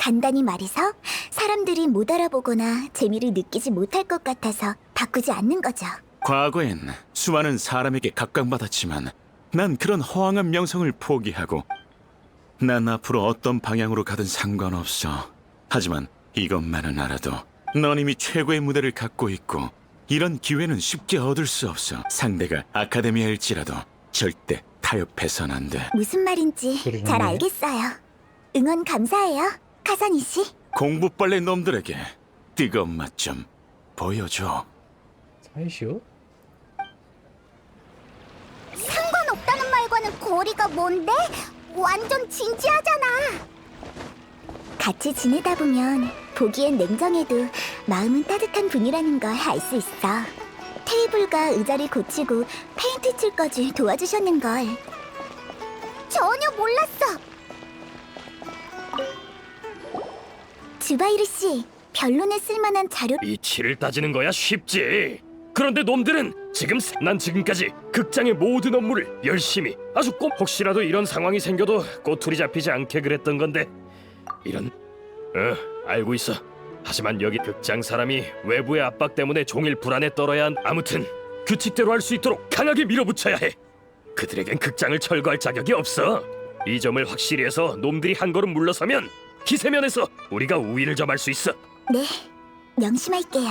간단히 말해서 사람들이 못 알아보거나 재미를 느끼지 못할 것 같아서 바꾸지 않는 거죠. 과거엔 수많은 사람에게 각광받았지만 난 그런 허황한 명성을 포기하고 난 앞으로 어떤 방향으로 가든 상관없어. 하지만 이것만은 알아도 넌 이미 최고의 무대를 갖고 있고 이런 기회는 쉽게 얻을 수 없어. 상대가 아카데미아일지라도 절대 타협해선 안 돼. 무슨 말인지 그러네. 잘 알겠어요. 응원 감사해요, 카사니 씨. 공부빨래 놈들에게 뜨거운 맛 좀 보여줘. 사이시오? 상관없다는 말과는 거리가 먼데? 완전 진지하잖아. 같이 지내다 보면 보기엔 냉정해도 마음은 따뜻한 분이라는 걸 알 수 있어. 테이블과 의자를 고치고 페인트 칠까지 도와주셨는걸. 전혀 몰랐어. 주바이르 씨, 변론에 쓸만한 자료... 이치를 따지는 거야 쉽지. 그런데 놈들은 난 지금까지 극장의 모든 업무를 열심히 아주 꼭 혹시라도 이런 상황이 생겨도 꼬투리 잡히지 않게 그랬던 건데 이런... 알고 있어. 하지만 여기 극장 사람이 외부의 압박 때문에 종일 불안에 떨어야 아무튼 규칙대로 할 수 있도록 강하게 밀어붙여야 해. 그들에겐 극장을 철거할 자격이 없어. 이 점을 확실히 해서 놈들이 한 걸음 물러서면 기세면에서 우리가 우위를 점할 수 있어. 네, 명심할게요.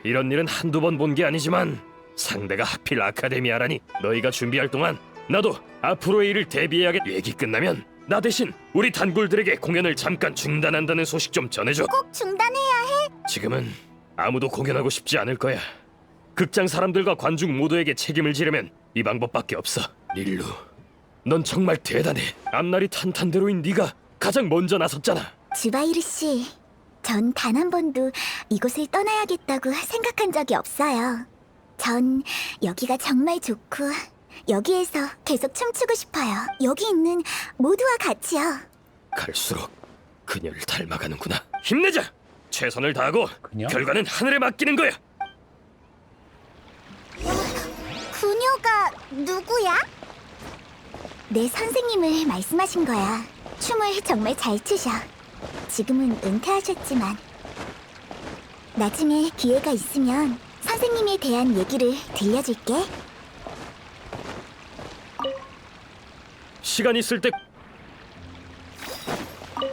이런 일은 한두 번 본 게 아니지만 상대가 하필 아카데미아라니. 너희가 준비할 동안 나도 앞으로의 일을 대비해야겠. 얘기 끝나면 나 대신 우리 단골들에게 공연을 잠깐 중단한다는 소식 좀 전해줘. 꼭 중단해야 해. 지금은 아무도 공연하고 싶지 않을 거야. 극장 사람들과 관중 모두에게 책임을 지려면 이 방법밖에 없어. 릴루, 넌 정말 대단해. 앞날이 탄탄대로인 네가 가장 먼저 나섰잖아. 주바이르 씨, 전 단 한 번도 이곳을 떠나야겠다고 생각한 적이 없어요. 전 여기가 정말 좋고 여기에서 계속 춤추고 싶어요. 여기 있는 모두와 같이요. 갈수록 그녀를 닮아가는구나. 힘내자. 최선을 다하고 그녀? 결과는 하늘에 맡기는 거야. 그녀가 누구야? 내 선생님을 말씀하신 거야. 춤을 정말 잘 추셔. 지금은 은퇴하셨지만 나중에 기회가 있으면 선생님에 대한 얘기를 들려줄게. 시간 있을 때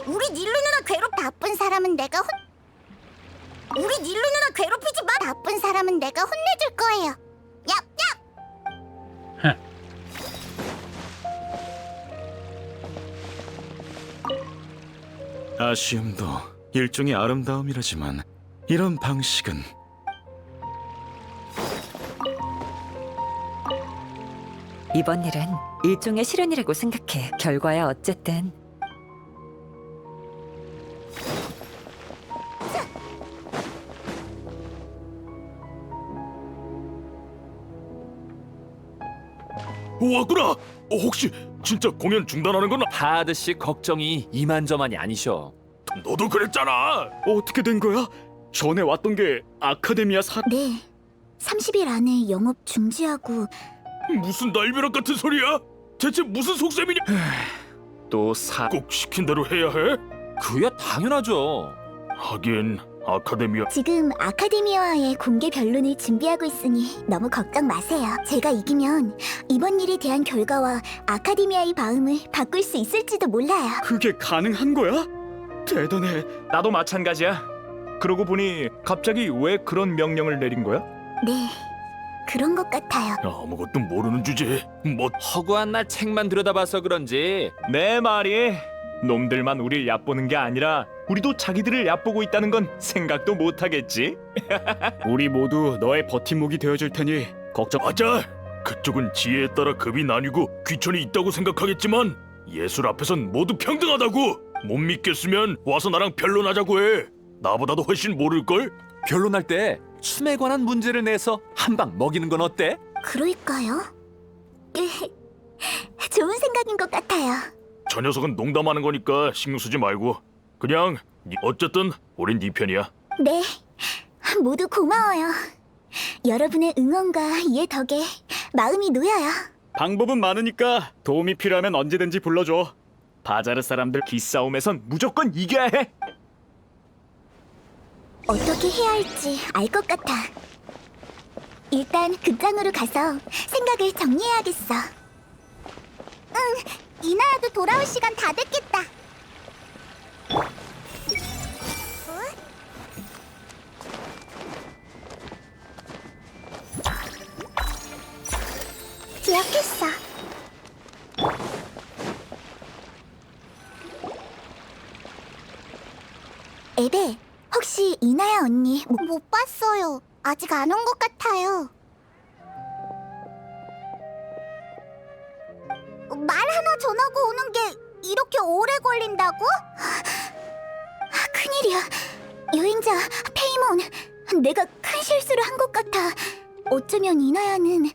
우리 닐루 누나 나쁜 사람은 내가 우리 닐루 누나 괴롭히지 마. 나쁜 사람은 내가 혼내줄 거예요. 얍얍. 아쉬움도 일종의 아름다움이라지만 이런 방식은 이번 일은 일종의 실현이라고 생각해. 결과야 어쨌든. 왔구나. 혹시 진짜 공연 중단하는 건 하드 씨 걱정이 이만저만이 아니셔. 너도 그랬잖아. 어떻게 된 거야? 전에 왔던 게 아카데미아 네. 30일 안에 영업 중지하고 무슨 날벼락 같은 소리야? 대체 무슨 속셈이냐? 또 꼭 시킨 대로 해야 해? 그야 당연하죠. 하긴 아카데미아 지금 아카데미아와의 공개 변론을 준비하고 있으니 너무 걱정 마세요. 제가 이기면 이번 일에 대한 결과와 아카데미아의 마음을 바꿀 수 있을지도 몰라요. 그게 가능한 거야? 대단해. 나도 마찬가지야. 그러고 보니 갑자기 왜 그런 명령을 내린 거야? 네. 그런 것 같아요. 아무것도 모르는 주제에 뭐 허구한 날 책만 들여다봐서 그런지 내 말이 놈들만 우릴 얕보는 게 아니라 우리도 자기들을 얕보고 있다는 건 생각도 못하겠지? 우리 모두 너의 버팀목이 되어줄 테니 걱정. 맞아. 그쪽은 지혜에 따라 급이 나뉘고 귀천이 있다고 생각하겠지만 예술 앞에선 모두 평등하다고. 못 믿겠으면 와서 나랑 변론하자고 해. 나보다도 훨씬 모를걸? 변론할 때 춤에 관한 문제를 내서 한 방 먹이는 건 어때? 그럴까요? 좋은 생각인 것 같아요. 저 녀석은 농담하는 거니까 신경 쓰지 말고 그냥 어쨌든 우린 네 편이야. 네. 모두 고마워요. 여러분의 응원과 이해 덕에 마음이 놓여요. 방법은 많으니까 도움이 필요하면 언제든지 불러줘. 바자르 사람들 기싸움에선 무조건 이겨야 해. 어떻게 해야 할지 알 것 같아. 일단 극장으로 가서 생각을 정리해야겠어. 응, 이나야도 돌아올 시간 다 됐겠다. 기억했어. 에베, 혹시 이나야 언니 못 봤어요. 아직 안 온 것 같아요. 말 하나 전하고 오는 게 이렇게 오래 걸린다고? 큰일이야. 여행자 페이몬, 내가 큰 실수를 한 것 같아. 어쩌면 이나야는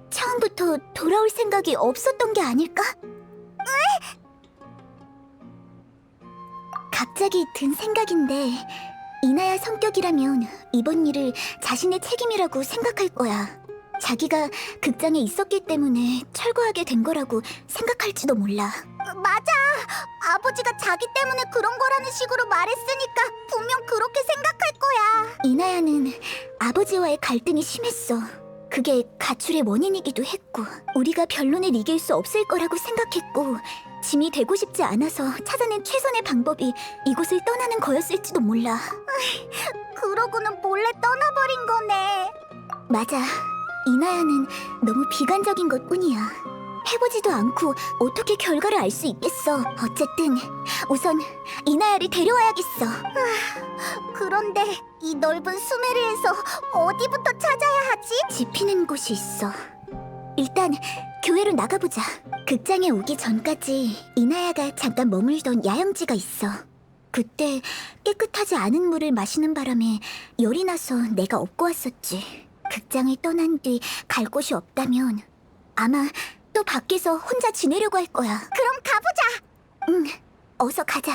처음부터 돌아올 생각이 없었던 게 아닐까? 갑자기 든 생각인데 이나야 성격이라면 이번 일을 자신의 책임이라고 생각할 거야. 자기가 극장에 있었기 때문에 철거하게 된 거라고 생각할지도 몰라. 맞아. 아버지가 자기 때문에 그런 거라는 식으로 말했으니까 분명 그렇게 생각할 거야. 이나야는 아버지와의 갈등이 심했어. 그게 가출의 원인이기도 했고 우리가 변론을 이길 수 없을 거라고 생각했고 짐이 되고 싶지 않아서 찾아낸 최선의 방법이 이곳을 떠나는 거였을지도 몰라. 그러고는 몰래 떠나버린 거네. 맞아. 이나야는 너무 비관적인 것뿐이야. 해보지도 않고 어떻게 결과를 알 수 있겠어. 어쨌든 우선 이나야를 데려와야겠어. 그런데 이 넓은 수메르에서 어디부터 찾아야 하지? 지피는 곳이 있어. 일단 교회로 나가보자. 극장에 오기 전까지 이나야가 잠깐 머물던 야영지가 있어. 그때 깨끗하지 않은 물을 마시는 바람에 열이 나서 내가 업고 왔었지. 극장을 떠난 뒤 갈 곳이 없다면 아마 또 밖에서 혼자 지내려고 할 거야. 그럼 가보자. 응, 어서 가자.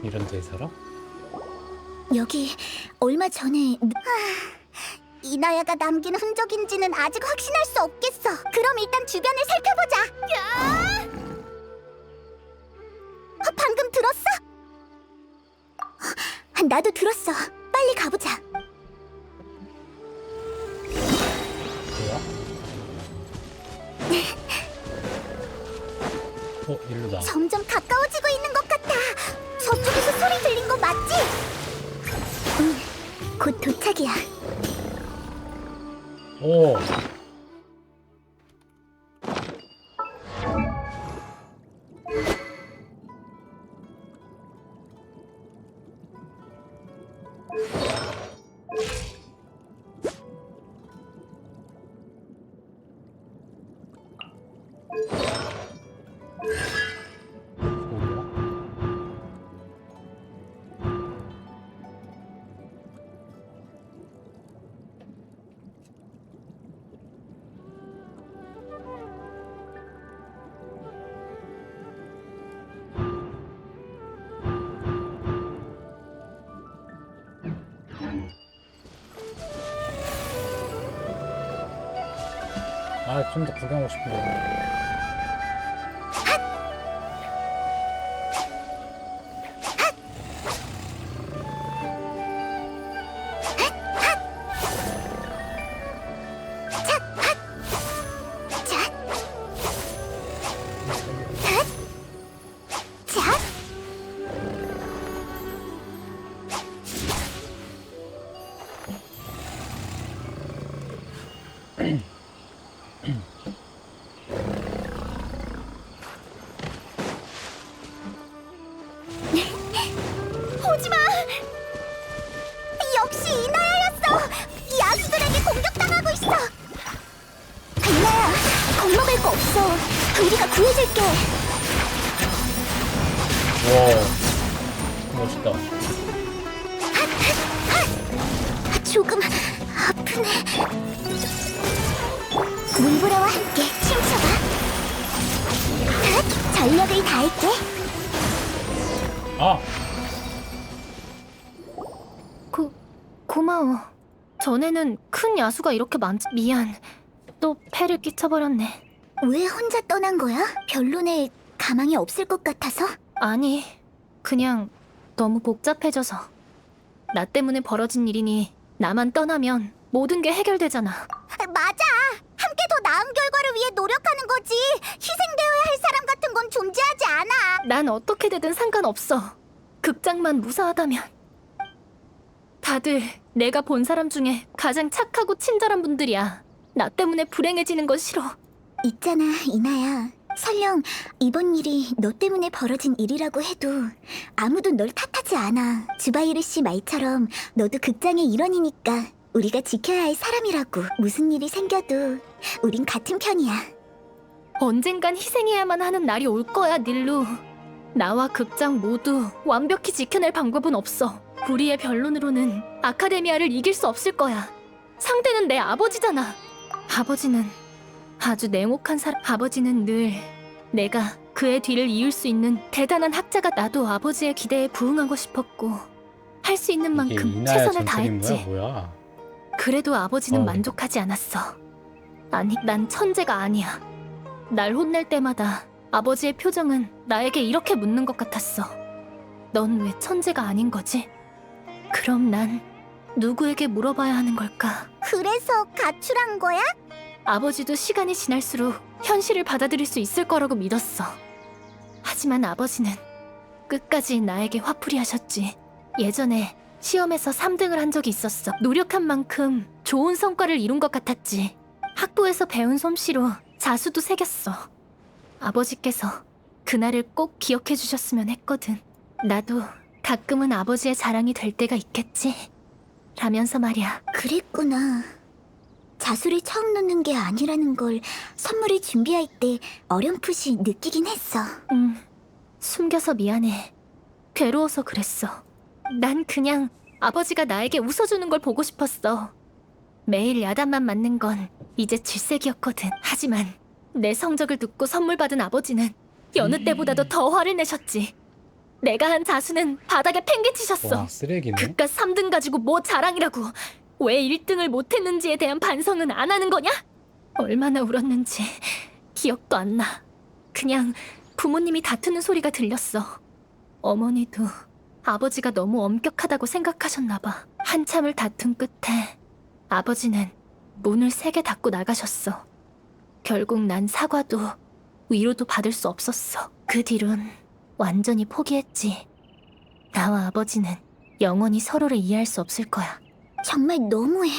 이런 데에 살아? 여기 얼마 전에 이나야가 남긴 흔적인지는 아직 확신할 수 없겠어. 그럼 일단 주변을 살펴보자. 방금 들었어? 나도 들었어. 빨리 가보자. 뭐야? 일로다. 점점 가까워지고 있는 것 같아. 저쪽에서 소리 들린 거 맞지? 응, 곧 도착이야. 오. 아, 좀 더 구경하고 싶은데. 자, 오지마! 역시 이나야였어! 야수들에게 공격당하고 있어! 이나야, 겁먹을 거 없어. 우리가 구해줄게. 와, 멋있다. 조금 아프네. 물보라와 함께 춤춰봐. 전력을 다할게. 아, 고마워. 전에는 큰 야수가 이렇게 미안. 또 패를 끼쳐버렸네. 왜 혼자 떠난 거야? 변론에 가망이 없을 것 같아서? 아니, 그냥 너무 복잡해져서. 나 때문에 벌어진 일이니 나만 떠나면 모든 게 해결되잖아. 맞아. 함께 더 나은 결과를 위해 노력하는 거지. 희생되어야 할 사람 같은 건 존재하지 않아. 난 어떻게 되든 상관없어. 극장만 무사하다면. 다들 내가 본 사람 중에 가장 착하고 친절한 분들이야. 나 때문에 불행해지는 건 싫어. 있잖아, 이나야. 설령 이번 일이 너 때문에 벌어진 일이라고 해도 아무도 널 탓하지 않아. 주바이르 씨 말처럼 너도 극장의 일원이니까 우리가 지켜야 할 사람이라고. 무슨 일이 생겨도 우린 같은 편이야. 언젠간 희생해야만 하는 날이 올 거야, 닐루. 나와 극장 모두 완벽히 지켜낼 방법은 없어. 우리의 변론으로는 아카데미아를 이길 수 없을 거야. 상대는 내 아버지잖아. 아버지는 아주 냉혹한 사람. 아버지는 늘 내가 그의 뒤를 이을 수 있는 대단한 학자가. 나도 아버지의 기대에 부응하고 싶었고 할 수 있는 이게 만큼 이나야 최선을 전설인 거야? 다했지. 뭐야? 그래도 아버지는 어. 만족하지 않았어. 아니, 난 천재가 아니야. 날 혼낼 때마다 아버지의 표정은 나에게 이렇게 묻는 것 같았어. 넌 왜 천재가 아닌 거지? 그럼 난 누구에게 물어봐야 하는 걸까? 그래서 가출한 거야? 아버지도 시간이 지날수록 현실을 받아들일 수 있을 거라고 믿었어. 하지만 아버지는 끝까지 나에게 화풀이 하셨지. 예전에 시험에서 3등을 한 적이 있었어. 노력한 만큼 좋은 성과를 이룬 것 같았지. 학부에서 배운 솜씨로 자수도 새겼어. 아버지께서 그날을 꼭 기억해 주셨으면 했거든. 나도 가끔은 아버지의 자랑이 될 때가 있겠지. 라면서 말이야. 그랬구나. 자수를 처음 놓는 게 아니라는 걸 선물을 준비할 때 어렴풋이 느끼긴 했어. 숨겨서 미안해. 괴로워서 그랬어. 난 그냥 아버지가 나에게 웃어주는 걸 보고 싶었어. 매일 야단만 맞는 건 이제 질색이었거든. 하지만 내 성적을 듣고 선물 받은 아버지는 여느 때보다도 더 화를 내셨지. 내가 한 자수는 바닥에 팽개치셨어. 와, 쓰레기네. 그깟 3등 가지고 뭐 자랑이라고. 왜 1등을 못했는지에 대한 반성은 안 하는 거냐? 얼마나 울었는지 기억도 안 나. 그냥 부모님이 다투는 소리가 들렸어. 어머니도 아버지가 너무 엄격하다고 생각하셨나 봐. 한참을 다툰 끝에 아버지는 문을 세게 닫고 나가셨어. 결국 난 사과도 위로도 받을 수 없었어. 그 뒤론 완전히 포기했지. 나와 아버지는 영원히 서로를 이해할 수 없을 거야. 정말 너무해.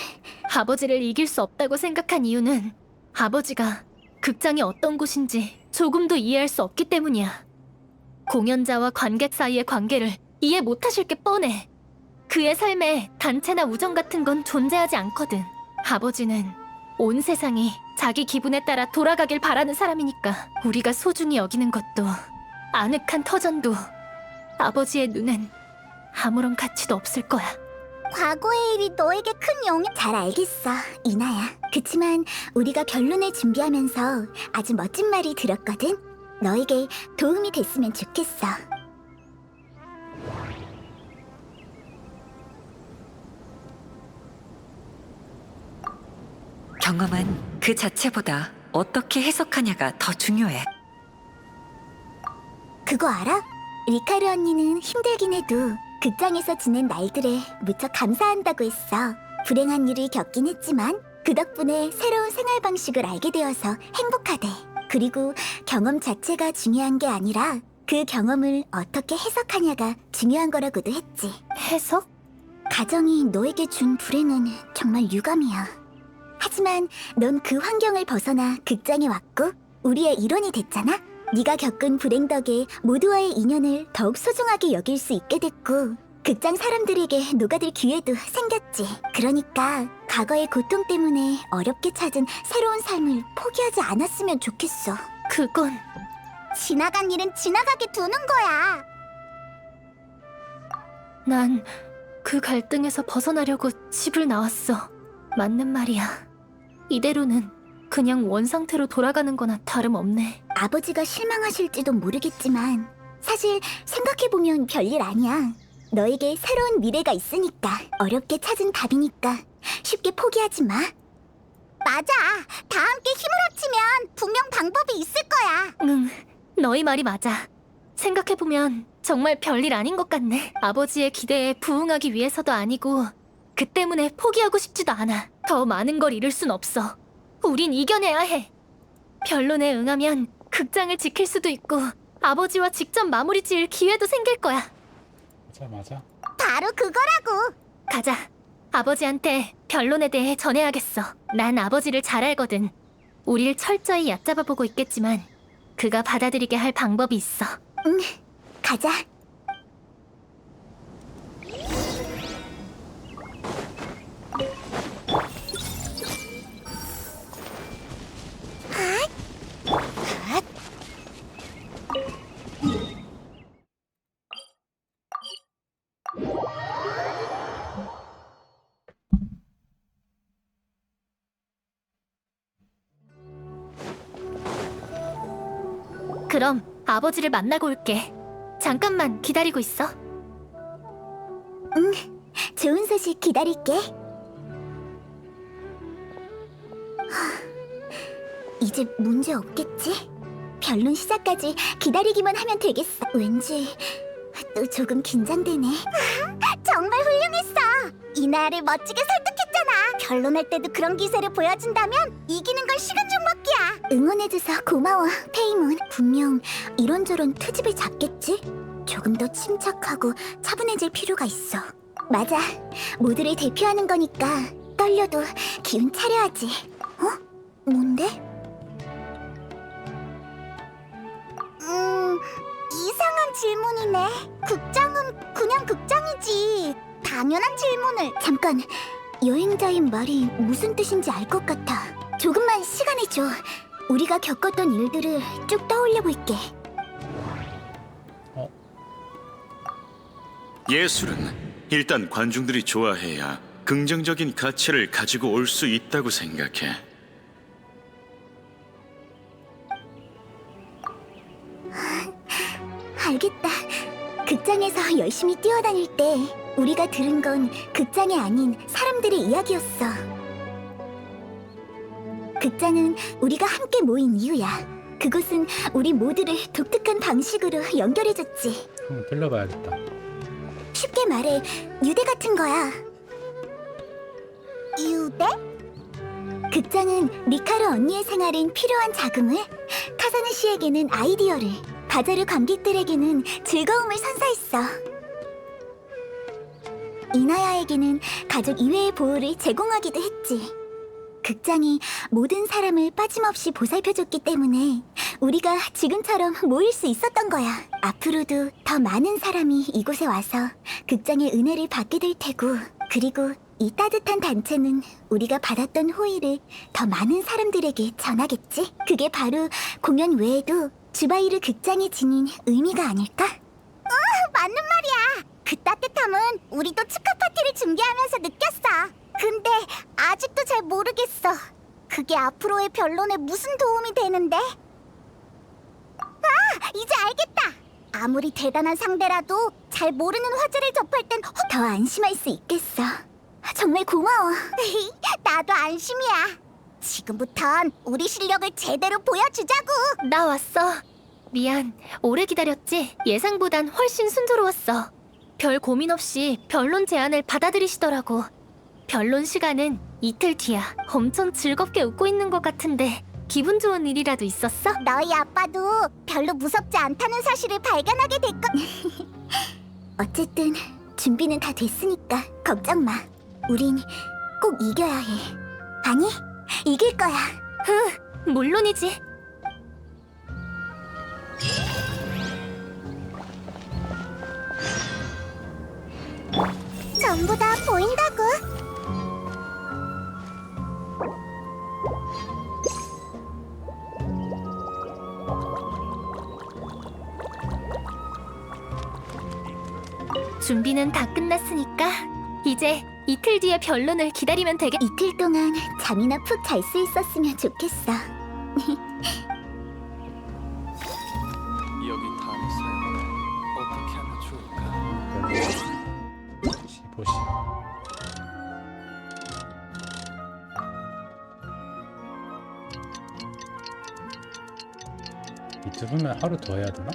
아버지를 이길 수 없다고 생각한 이유는 아버지가 극장이 어떤 곳인지 조금도 이해할 수 없기 때문이야. 공연자와 관객 사이의 관계를 이해 못하실 게 뻔해. 그의 삶에 단체나 우정 같은 건 존재하지 않거든. 아버지는 온 세상이 자기 기분에 따라 돌아가길 바라는 사람이니까. 우리가 소중히 여기는 것도 아늑한 터전도 아버지의 눈엔 아무런 가치도 없을 거야. 과거의 일이 너에게 큰 영향... 잘 알겠어, 이나야. 그치만 우리가 변론을 준비하면서 아주 멋진 말이 들었거든. 너에게 도움이 됐으면 좋겠어. 경험은 그 자체보다 어떻게 해석하냐가 더 중요해. 그거 알아? 리카르 언니는 힘들긴 해도 극장에서 지낸 날들에 무척 감사한다고 했어. 불행한 일을 겪긴 했지만 그 덕분에 새로운 생활 방식을 알게 되어서 행복하대. 그리고 경험 자체가 중요한 게 아니라 그 경험을 어떻게 해석하냐가 중요한 거라고도 했지. 해석? 가정이 너에게 준 불행은 정말 유감이야. 하지만 넌 그 환경을 벗어나 극장에 왔고 우리의 일원이 됐잖아. 네가 겪은 불행 덕에 모두와의 인연을 더욱 소중하게 여길 수 있게 됐고 극장 사람들에게 녹아들 기회도 생겼지. 그러니까 과거의 고통 때문에 어렵게 찾은 새로운 삶을 포기하지 않았으면 좋겠어. 그건 지나간 일은 지나가게 두는 거야. 난 그 갈등에서 벗어나려고 집을 나왔어. 맞는 말이야. 이대로는 그냥 원상태로 돌아가는 거나 다름없네. 아버지가 실망하실지도 모르겠지만 사실 생각해보면 별일 아니야. 너에게 새로운 미래가 있으니까. 어렵게 찾은 답이니까 쉽게 포기하지 마. 맞아. 다 함께 힘을 합치면 분명 방법이 있을 거야. 응, 너희 말이 맞아. 생각해보면 정말 별일 아닌 것 같네. 아버지의 기대에 부응하기 위해서도 아니고 그 때문에 포기하고 싶지도 않아. 더 많은 걸 잃을 순 없어. 우린 이겨내야 해. 변론에 응하면 극장을 지킬 수도 있고 아버지와 직접 마무리 지을 기회도 생길 거야. 맞아. 바로 그거라고. 가자. 아버지한테 변론에 대해 전해야겠어. 난 아버지를 잘 알거든. 우릴 철저히 얕잡아 보고 있겠지만 그가 받아들이게 할 방법이 있어. 응, 가자. 그럼 아버지를 만나고 올게. 잠깐만 기다리고 있어. 응, 좋은 소식 기다릴게. 이제 문제 없겠지? 변론 시작까지 기다리기만 하면 되겠어. 왠지 또 조금 긴장되네. 정말 훌륭했어. 이나야를 멋지게 설득했잖아. 변론할 때도 그런 기세를 보여준다면 이기는 건 시간 좀 먹기야. 응원해줘서 고마워, 페이몬. 분명 이런저런 트집을 잡겠지? 조금 더 침착하고 차분해질 필요가 있어. 맞아. 모두를 대표하는 거니까 떨려도 기운 차려야지. 어? 뭔데? 이상한 질문이네. 극장은 그냥 극장이지. 당연한 질문을. 잠깐, 여행자인 말이 무슨 뜻인지 알 것 같아. 조금만 시간을 줘. 우리가 겪었던 일들을 쭉 떠올려 볼게. 예술은 일단 관중들이 좋아해야 긍정적인 가치를 가지고 올 수 있다고 생각해. 알겠다. 극장에서 열심히 뛰어다닐 때 우리가 들은 건 극장이 아닌 사람들의 이야기였어. 극장은 우리가 함께 모인 이유야. 그곳은 우리 모두를 독특한 방식으로 연결해줬지. 한번 들러봐야겠다. 쉽게 말해 유대 같은 거야. 유대? 극장은 리카르 언니의 생활엔 필요한 자금을, 카사네 씨에게는 아이디어를, 바자르 관객들에게는 즐거움을 선사했어. 이나야에게는 가족 이외의 보호를 제공하기도 했지. 극장이 모든 사람을 빠짐없이 보살펴줬기 때문에 우리가 지금처럼 모일 수 있었던 거야. 앞으로도 더 많은 사람이 이곳에 와서 극장의 은혜를 받게 될 테고, 그리고 이 따뜻한 단체는 우리가 받았던 호의를 더 많은 사람들에게 전하겠지? 그게 바로 공연 외에도 주바이르 극장이 지닌 의미가 아닐까? 맞는 말이야. 그 따뜻함은 우리도 축하 파티를 준비하면서 느꼈어. 근데 아직도 잘 모르겠어. 그게 앞으로의 변론에 무슨 도움이 되는데? 이제 알겠다. 아무리 대단한 상대라도 잘 모르는 화제를 접할 땐 더 안심할 수 있겠어. 정말 고마워. 나도 안심이야. 지금부턴 우리 실력을 제대로 보여주자고. 나 왔어. 미안. 오래 기다렸지? 예상보단 훨씬 순조로웠어. 별 고민 없이 변론 제안을 받아들이시더라고. 변론 시간은 이틀 뒤야. 엄청 즐겁게 웃고 있는 것 같은데 기분 좋은 일이라도 있었어? 너희 아빠도 별로 무섭지 않다는 사실을 발견하게 됐거. 어쨌든 준비는 다 됐으니까 걱정 마. 우린 꼭 이겨야 해. 아니, 이길 거야. 물론이지. 전부 다 보인다고. 준비는 다 끝났으니까 이제 이틀 뒤에 변론을 기다리면 되겠... 이틀 동안 잠이나 푹 잘 수 있었으면 좋겠어. 여기 단어 사용을 어떻게 하면 좋을까? 보시. 유튜브면 하루 더 해야 되나?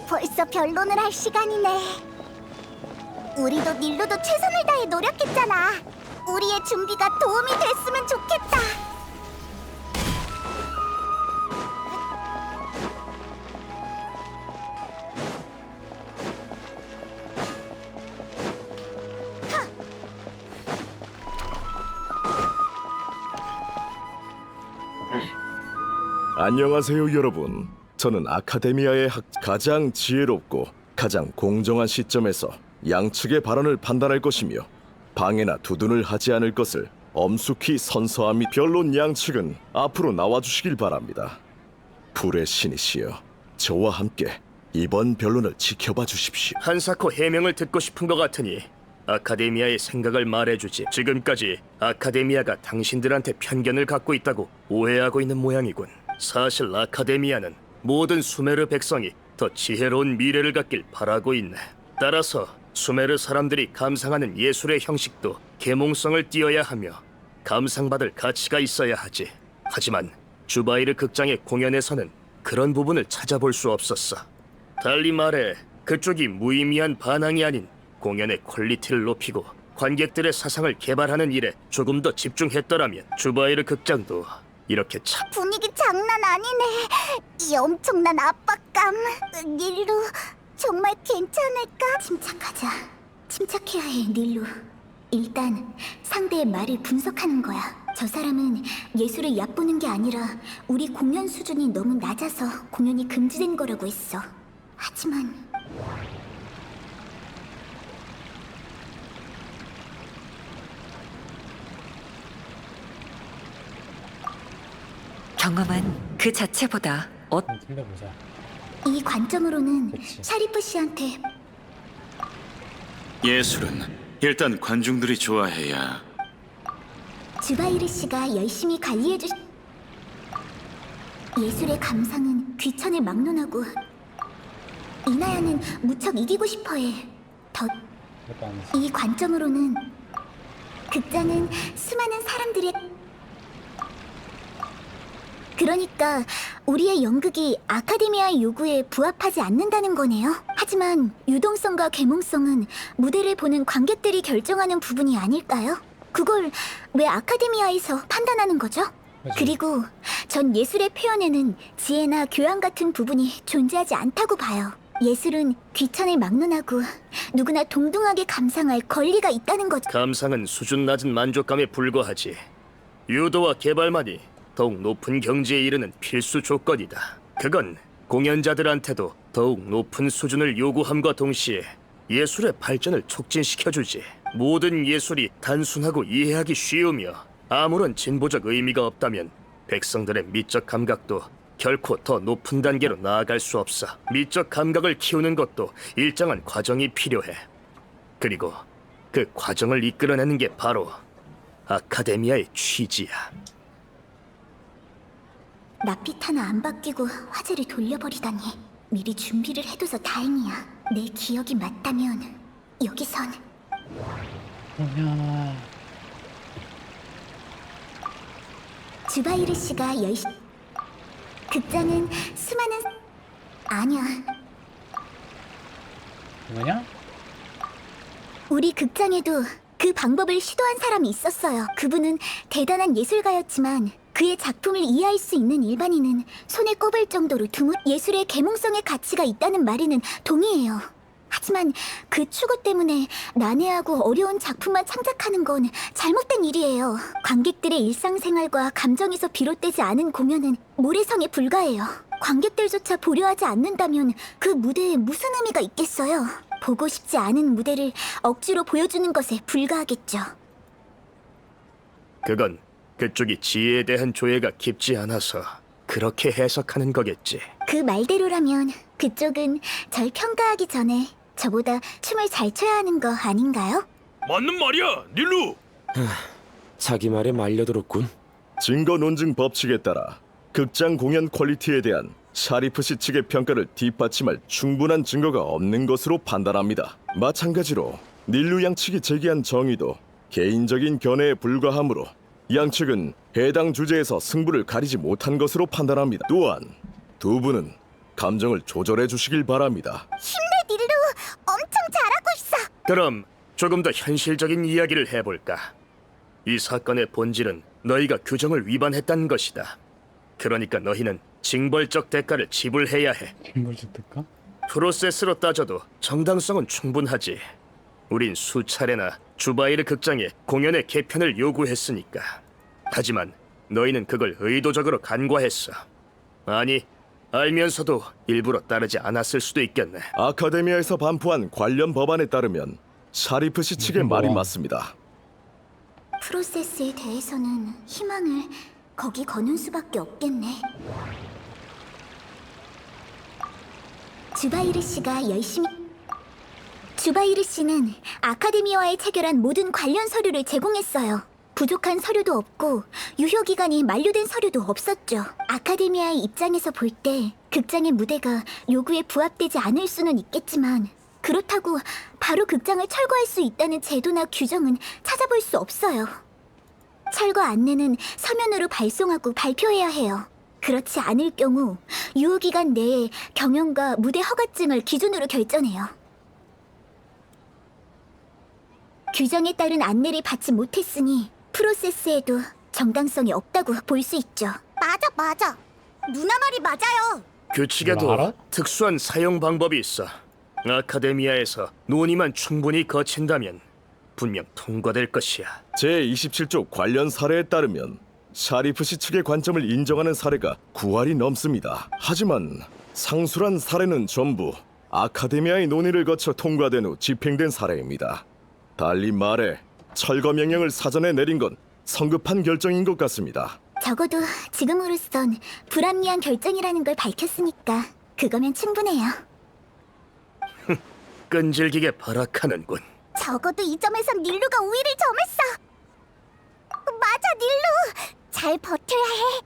벌써 변론을 할 시간이네. 우리도 닐로도 최선을 다해 노력했잖아. 우리의 준비가 도움이 됐으면 좋겠다. 안녕하세요, 여러분. 저는 아카데미아의 가장 지혜롭고 가장 공정한 시점에서 양측의 발언을 판단할 것이며 방해나 두둔을 하지 않을 것을 엄숙히 선서함이 변론 양측은 앞으로 나와주시길 바랍니다. 불의 신이시여, 저와 함께 이번 변론을 지켜봐 주십시오. 한사코 해명을 듣고 싶은 것 같으니 아카데미아의 생각을 말해주지. 지금까지 아카데미아가 당신들한테 편견을 갖고 있다고 오해하고 있는 모양이군. 사실 아카데미아는 모든 수메르 백성이 더 지혜로운 미래를 갖길 바라고 있네. 따라서 수메르 사람들이 감상하는 예술의 형식도 계몽성을 띄어야 하며 감상받을 가치가 있어야 하지. 하지만 주바이르 극장의 공연에서는 그런 부분을 찾아볼 수 없었어. 달리 말해 그쪽이 무의미한 반항이 아닌 공연의 퀄리티를 높이고 관객들의 사상을 개발하는 일에 조금 더 집중했더라면 주바이르 극장도 이렇게 참... 분위기 장난 아니네. 이 엄청난 압박감. 닐루, 정말 괜찮을까? 침착하자. 침착해야 해, 닐루. 일단 상대의 말을 분석하는 거야. 저 사람은 예술을 얕보는 게 아니라 우리 공연 수준이 너무 낮아서 공연이 금지된 거라고 했어. 하지만 경험은 그 자체보다 틀려보자. 이 관점으로는 그치. 샤리프 씨한테 예술은 일단 관중들이 좋아해야. 주바이르 씨가 열심히 관리해주... 예술의 감상은 귀천을 막론하고 이나야는 무척 이기고 싶어해. 그것도 아니지. 이 관점으로는 극장은 수많은 사람들의... 그러니까 우리의 연극이 아카데미아의 요구에 부합하지 않는다는 거네요. 하지만 유동성과 계몽성은 무대를 보는 관객들이 결정하는 부분이 아닐까요? 그걸 왜 아카데미아에서 판단하는 거죠? 그치. 그리고 전 예술의 표현에는 지혜나 교양 같은 부분이 존재하지 않다고 봐요. 예술은 귀천을 막론하고 누구나 동등하게 감상할 권리가 있다는 거죠. 감상은 수준 낮은 만족감에 불과하지. 유도와 개발만이 더욱 높은 경지에 이르는 필수 조건이다. 그건 공연자들한테도 더욱 높은 수준을 요구함과 동시에 예술의 발전을 촉진시켜주지. 모든 예술이 단순하고 이해하기 쉬우며 아무런 진보적 의미가 없다면 백성들의 미적 감각도 결코 더 높은 단계로 나아갈 수 없어. 미적 감각을 키우는 것도 일정한 과정이 필요해. 그리고 그 과정을 이끌어내는 게 바로 아카데미아의 취지야. 낯빛 하나 안 바뀌고 화제를 돌려버리다니. 미리 준비를 해둬서 다행이야. 내 기억이 맞다면 여기선 뭐냐. 주바이르 씨가 극장은 수많은 아니야. 뭐냐? 우리 극장에도 그 방법을 시도한 사람이 있었어요. 그분은 대단한 예술가였지만 그의 작품을 이해할 수 있는 일반인은 손에 꼽을 정도로 드문 예술의 계몽성의 가치가 있다는 말에는 동의해요. 하지만 그 추구 때문에 난해하고 어려운 작품만 창작하는 건 잘못된 일이에요. 관객들의 일상생활과 감정에서 비롯되지 않은 공연은 모래성에 불과해요. 관객들조차 보려 하지 않는다면 그 무대에 무슨 의미가 있겠어요? 보고 싶지 않은 무대를 억지로 보여주는 것에 불과하겠죠. 그건 그쪽이 지혜에 대한 조예가 깊지 않아서 그렇게 해석하는 거겠지. 그 말대로라면 그쪽은 절 평가하기 전에 저보다 춤을 잘 춰야 하는 거 아닌가요? 맞는 말이야, 닐루. 자기 말에 말려들었군. 증거 논증 법칙에 따라 극장 공연 퀄리티에 대한 샤리프 씨 측의 평가를 뒷받침할 충분한 증거가 없는 것으로 판단합니다. 마찬가지로 닐루 양 측이 제기한 정의도 개인적인 견해에 불과하므로 양측은 해당 주제에서 승부를 가리지 못한 것으로 판단합니다. 또한 두 분은 감정을 조절해 주시길 바랍니다. 힘내 닐루! 엄청 잘하고 있어! 그럼 조금 더 현실적인 이야기를 해볼까? 이 사건의 본질은 너희가 규정을 위반했다는 것이다. 그러니까 너희는 징벌적 대가를 지불해야 해. 징벌적 대가? 프로세스로 따져도 정당성은 충분하지. 우린 수차례나 주바이르 극장에 공연의 개편을 요구했으니까. 하지만 너희는 그걸 의도적으로 간과했어. 아니, 알면서도 일부러 따르지 않았을 수도 있겠네. 아카데미아에서 반포한 관련 법안에 따르면 샤리프 씨 측의 말이 맞습니다. 프로세스에 대해서는 희망을 거기 거는 수밖에 없겠네. 주바이르 씨가 열심히 주바이르 씨는 아카데미와의 체결한 모든 관련 서류를 제공했어요. 부족한 서류도 없고 유효기간이 만료된 서류도 없었죠. 아카데미아의 입장에서 볼 때 극장의 무대가 요구에 부합되지 않을 수는 있겠지만 그렇다고 바로 극장을 철거할 수 있다는 제도나 규정은 찾아볼 수 없어요. 철거 안내는 서면으로 발송하고 발표해야 해요. 그렇지 않을 경우 유효기간 내에 경영과 무대 허가증을 기준으로 결정해요. 규정에 따른 안내를 받지 못했으니 프로세스에도 정당성이 없다고 볼 수 있죠. 맞아. 누나 말이 맞아요. 규칙에도 알아? 특수한 사용 방법이 있어. 아카데미아에서 논의만 충분히 거친다면 분명 통과될 것이야. 제27조 관련 사례에 따르면 샤리프 씨 측의 관점을 인정하는 사례가 9할이 넘습니다. 하지만 상술한 사례는 전부 아카데미아의 논의를 거쳐 통과된 후 집행된 사례입니다. 달리 말해 철거 명령을 사전에 내린 건 성급한 결정인 것 같습니다. 적어도 지금으로선 불합리한 결정이라는 걸 밝혔으니까 그거면 충분해요. 끈질기게 발악하는군. 적어도 이 점에선 닐루가 우위를 점했어. 맞아, 닐루. 잘 버텨야 해.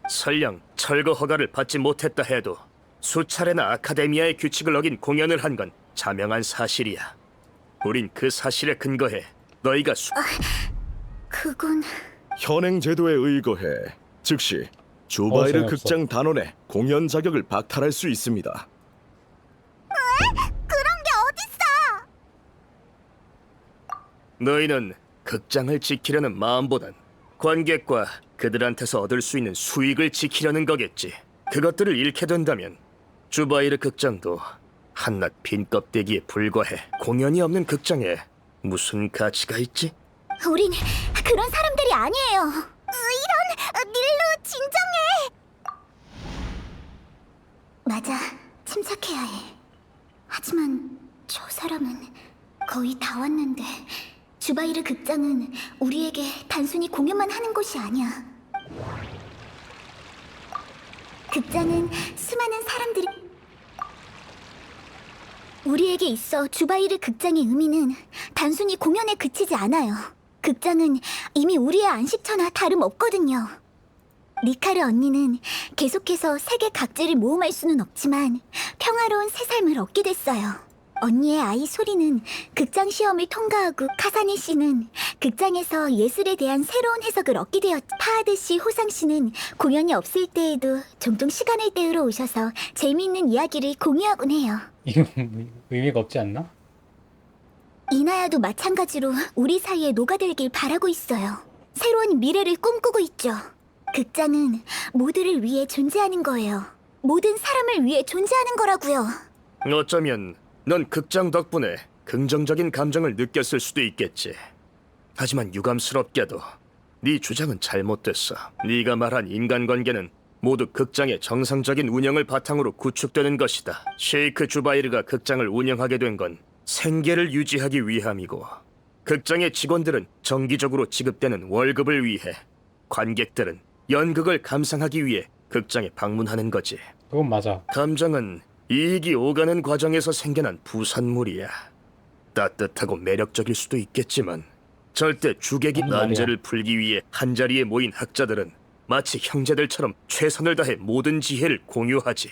설령 철거 허가를 받지 못했다 해도 수차례나 아카데미아의 규칙을 어긴 공연을 한 건 자명한 사실이야. 우린 그 사실에 근거해 너희가 그건 현행 제도에 의거해 즉시 주바이르 재미없어. 극장 단원의 공연 자격을 박탈할 수 있습니다. 그런 게 어딨어? 너희는 극장을 지키려는 마음보단 관객과 그들한테서 얻을 수 있는 수익을 지키려는 거겠지. 그것들을 잃게 된다면 주바이르 극장도 한낱 빈 껍데기에 불과해. 공연이 없는 극장에 무슨 가치가 있지? 우린 그런 사람들이 아니에요. 이런 닐루 진정해. 맞아, 침착해야 해. 하지만 저 사람은 거의 다 왔는데 주바이르 극장은 우리에게 단순히 공연만 하는 곳이 아니야. 극장은 수많은 사람들이 우리에게 있어 주바이르 극장의 의미는 단순히 공연에 그치지 않아요. 극장은 이미 우리의 안식처나 다름없거든요. 리카르 언니는 계속해서 세계 각지를 모험할 수는 없지만 평화로운 새 삶을 얻게 됐어요. 언니의 아이 소리는 극장 시험을 통과하고 카사네 씨는 극장에서 예술에 대한 새로운 해석을 얻게 되었. 파하드 씨, 호상 씨는 공연이 없을 때에도 종종 시간을 때우러 오셔서 재미있는 이야기를 공유하곤 해요. 이거 의미가 없지 않나? 이나야도 마찬가지로 우리 사이에 녹아들길 바라고 있어요. 새로운 미래를 꿈꾸고 있죠. 극장은 모두를 위해 존재하는 거예요. 모든 사람을 위해 존재하는 거라고요. 어쩌면 넌 극장 덕분에 긍정적인 감정을 느꼈을 수도 있겠지. 하지만 유감스럽게도 네 주장은 잘못됐어. 네가 말한 인간관계는 모두 극장의 정상적인 운영을 바탕으로 구축되는 것이다. 셰이크 주바이르가 극장을 운영하게 된 건 생계를 유지하기 위함이고, 극장의 직원들은 정기적으로 지급되는 월급을 위해, 관객들은 연극을 감상하기 위해 극장에 방문하는 거지. 그건 맞아. 감정은 이익이 오가는 과정에서 생겨난 부산물이야. 따뜻하고 매력적일 수도 있겠지만 절대 주객이 말이야. 난제를 풀기 위해 한자리에 모인 학자들은 마치 형제들처럼 최선을 다해 모든 지혜를 공유하지.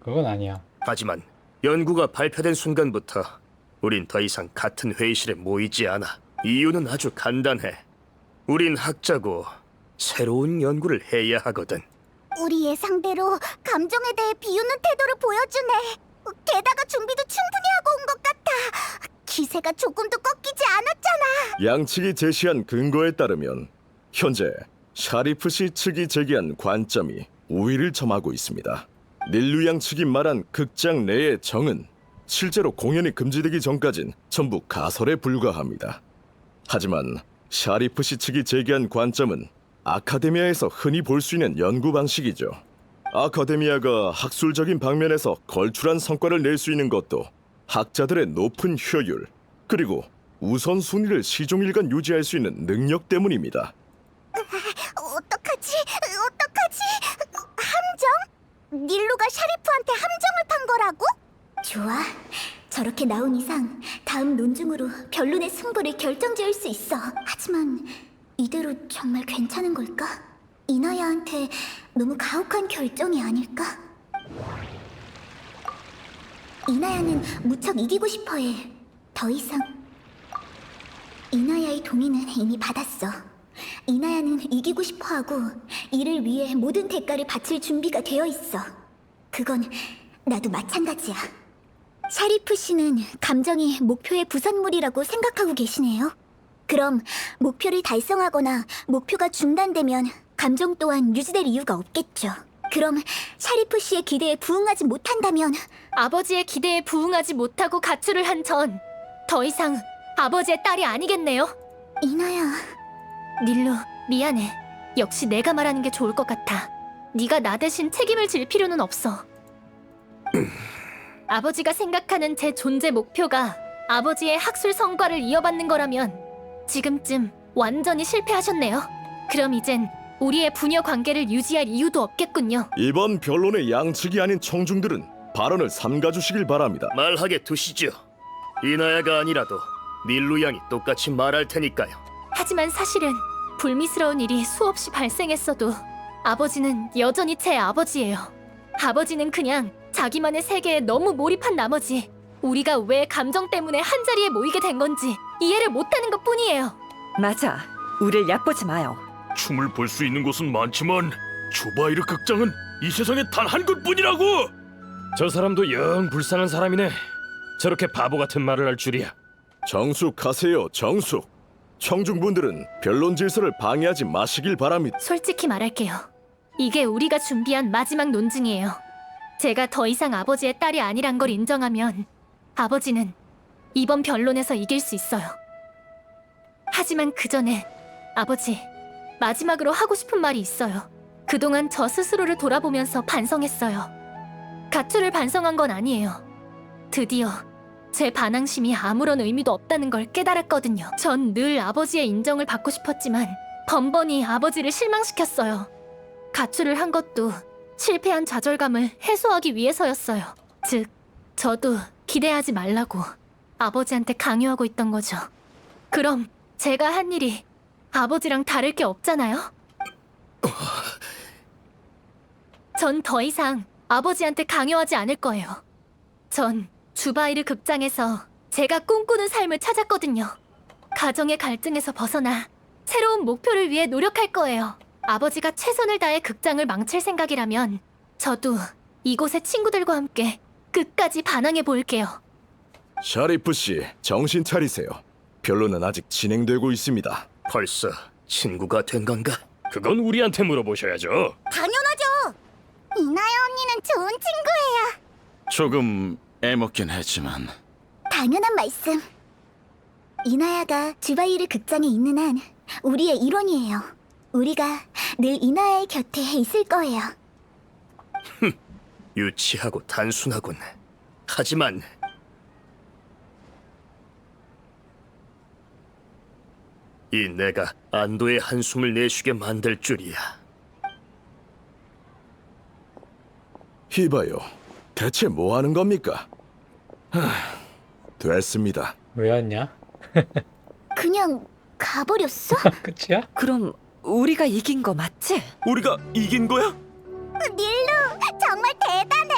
그건 아니야. 하지만 연구가 발표된 순간부터 우린 더 이상 같은 회의실에 모이지 않아. 이유는 아주 간단해. 우린 학자고 새로운 연구를 해야 하거든. 우리 예상대로 감정에 대해 비웃는 태도를 보여주네. 게다가 준비도 충분히 하고 온 것 같아. 기세가 조금도 꺾이지 않았잖아. 양측이 제시한 근거에 따르면 현재 샤리프 씨 측이 제기한 관점이 우위를 점하고 있습니다. 닐루 양 측이 말한 극장 내의 정은 실제로 공연이 금지되기 전까진 전부 가설에 불과합니다. 하지만 샤리프 씨 측이 제기한 관점은 아카데미아에서 흔히 볼 수 있는 연구 방식이죠. 아카데미아가 학술적인 방면에서 걸출한 성과를 낼 수 있는 것도 학자들의 높은 효율, 그리고 우선순위를 시종일관 유지할 수 있는 능력 때문입니다. 어떡하지? 함정? 닐루가 샤리프한테 함정을 판 거라고? 좋아. 저렇게 나온 이상 다음 논중으로 변론의 승부를 결정지을 수 있어. 하지만 이대로 정말 괜찮은 걸까? 이나야한테 너무 가혹한 결정이 아닐까? 이나야는 무척 이기고 싶어해. 더 이상 이나야의 동의는 이미 받았어. 이나야는 이기고 싶어하고 이를 위해 모든 대가를 바칠 준비가 되어 있어. 그건 나도 마찬가지야. 샤리프 씨는 감정이 목표의 부산물이라고 생각하고 계시네요. 그럼 목표를 달성하거나 목표가 중단되면 감정 또한 유지될 이유가 없겠죠. 그럼 샤리프 씨의 기대에 부응하지 못한다면 아버지의 기대에 부응하지 못하고 가출을 한 전 더 이상 아버지의 딸이 아니겠네요. 이나야, 닐루, 미안해. 역시 내가 말하는 게 좋을 것 같아. 네가 나 대신 책임을 질 필요는 없어. 아버지가 생각하는 제 존재 목표가 아버지의 학술 성과를 이어받는 거라면 지금쯤 완전히 실패하셨네요. 그럼 이젠 우리의 부녀 관계를 유지할 이유도 없겠군요. 이번 변론의 양측이 아닌 청중들은 발언을 삼가주시길 바랍니다. 말하게 두시죠. 이나야가 아니라도 닐루 양이 똑같이 말할 테니까요. 하지만 사실은 불미스러운 일이 수없이 발생했어도 아버지는 여전히 제 아버지예요. 아버지는 그냥 자기만의 세계에 너무 몰입한 나머지 우리가 왜 감정 때문에 한자리에 모이게 된 건지 이해를 못하는 것뿐이에요. 맞아. 우릴 얕보지 마요. 춤을 볼 수 있는 곳은 많지만 주바이르 극장은 이 세상에 단 한 곳뿐이라고. 저 사람도 영 불쌍한 사람이네. 저렇게 바보 같은 말을 할 줄이야. 정숙하세요, 정숙. 청중분들은 변론 질서를 방해하지 마시길 바랍니다. 솔직히 말할게요. 이게 우리가 준비한 마지막 논증이에요. 제가 더 이상 아버지의 딸이 아니란 걸 인정하면 아버지는 이번 변론에서 이길 수 있어요. 하지만 그 전에 아버지, 마지막으로 하고 싶은 말이 있어요. 그동안 저 스스로를 돌아보면서 반성했어요. 가출을 반성한 건 아니에요. 드디어 제 반항심이 아무런 의미도 없다는 걸 깨달았거든요. 전 늘 아버지의 인정을 받고 싶었지만 번번이 아버지를 실망시켰어요. 가출을 한 것도 실패한 좌절감을 해소하기 위해서였어요. 즉, 저도 기대하지 말라고 아버지한테 강요하고 있던 거죠. 그럼 제가 한 일이 아버지랑 다를 게 없잖아요? 전 더 이상 아버지한테 강요하지 않을 거예요. 전 주바이르 극장에서 제가 꿈꾸는 삶을 찾았거든요. 가정의 갈등에서 벗어나 새로운 목표를 위해 노력할 거예요. 아버지가 최선을 다해 극장을 망칠 생각이라면 저도 이곳의 친구들과 함께 끝까지 반항해 볼게요. 샤리프 씨, 정신 차리세요. 변론은 아직 진행되고 있습니다. 벌써 친구가 된 건가? 그건 우리한테 물어보셔야죠. 당연하죠. 이나야 언니는 좋은 친구예요. 조금 애먹긴 했지만 당연한 말씀. 이나야가 주바이르 극장에 있는 한 우리의 일원이에요. 우리가 늘 이나야의 곁에 있을 거예요. 유치하고 단순하군. 하지만 이 내가 안도의 한숨을 내쉬게 만들 줄이야. 이봐요. 대체 뭐 하는 겁니까? 됐습니다. 왜 왔냐? 그냥 가버렸어? 끝이야? 그럼 우리가 이긴 거 맞지? 우리가 이긴 거야? 닐루, 정말 대단해.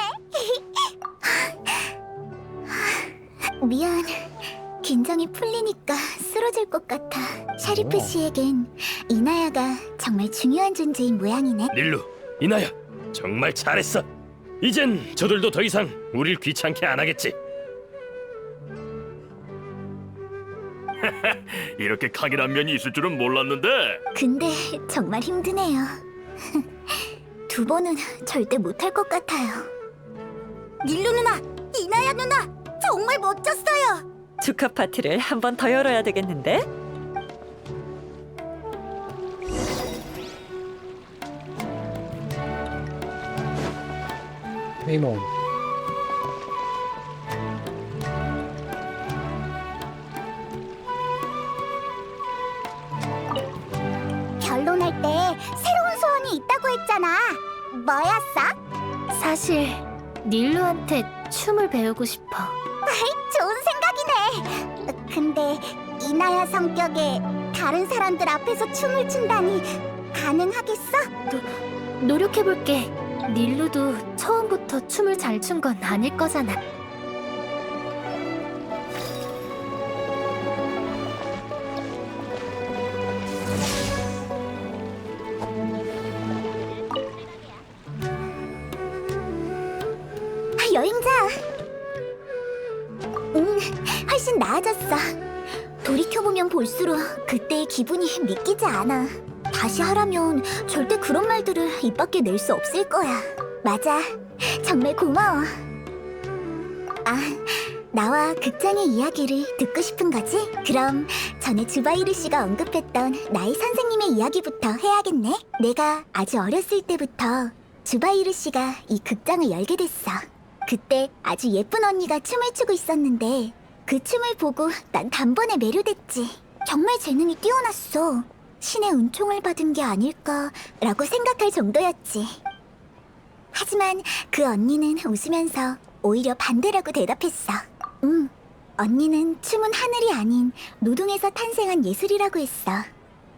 미안. 긴장이 풀리니까 쓰러질 것 같아. 샤리프 씨에겐 이나야가 정말 중요한 존재인 모양이네. 닐루, 이나야, 정말 잘했어. 이젠 저들도 더 이상 우릴 귀찮게 안 하겠지. 이렇게 강인한 면이 있을 줄은 몰랐는데. 근데 정말 힘드네요. 두 번은 절대 못할 것 같아요. 닐루 누나, 이나야 누나, 정말 멋졌어요. 축하 파티를 한 번 더 열어야 되겠는데? 이놈. 결론할 때 새로운 소원이 있다고 했잖아. 뭐였어? 사실 닐루한테 춤을 배우고 싶어. 좋은 생각이네. 근데 이나야 성격에 다른 사람들 앞에서 춤을 춘다니 가능하겠어? 노력해볼게. 닐루도 처음부터 춤을 잘 춘 건 아닐 거잖아. 여행자. 훨씬 나아졌어. 돌이켜보면 볼수록 그때의 기분이 믿기지 않아. 다시 하라면 절대 그런 말들을 입 밖에 낼 수 없을 거야. 맞아. 정말 고마워. 아, 나와 극장의 이야기를 듣고 싶은 거지? 그럼 전에 주바이르 씨가 언급했던 나의 선생님의 이야기부터 해야겠네. 내가 아주 어렸을 때부터 주바이르 씨가 이 극장을 열게 됐어. 그때 아주 예쁜 언니가 춤을 추고 있었는데 그 춤을 보고 난 단번에 매료됐지. 정말 재능이 뛰어났어. 신의 은총을 받은 게 아닐까라고 생각할 정도였지. 하지만 그 언니는 웃으면서 오히려 반대라고 대답했어. 언니는 춤은 하늘이 아닌 노동에서 탄생한 예술이라고 했어.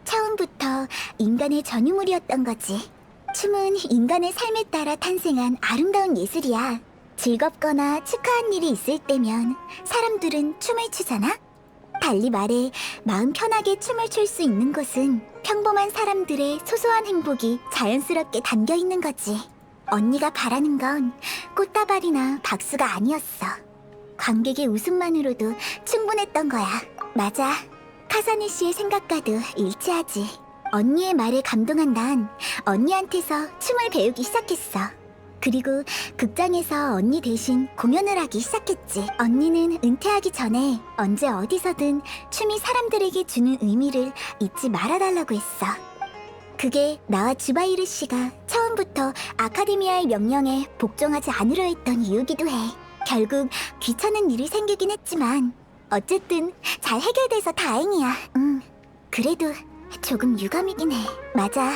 처음부터 인간의 전유물이었던 거지. 춤은 인간의 삶에 따라 탄생한 아름다운 예술이야. 즐겁거나 축하한 일이 있을 때면 사람들은 춤을 추잖아? 달리 말해 마음 편하게 춤을 출 수 있는 곳은 평범한 사람들의 소소한 행복이 자연스럽게 담겨 있는 거지. 언니가 바라는 건 꽃다발이나 박수가 아니었어. 관객의 웃음만으로도 충분했던 거야. 맞아. 카사네 씨의 생각과도 일치하지. 언니의 말에 감동한 난 언니한테서 춤을 배우기 시작했어. 그리고 극장에서 언니 대신 공연을 하기 시작했지. 언니는 은퇴하기 전에 언제 어디서든 춤이 사람들에게 주는 의미를 잊지 말아달라고 했어. 그게 나와 주바이르 씨가 처음부터 아카데미아의 명령에 복종하지 않으려 했던 이유기도 해. 결국 귀찮은 일이 생기긴 했지만 어쨌든 잘 해결돼서 다행이야. 그래도 조금 유감이긴 해. 맞아.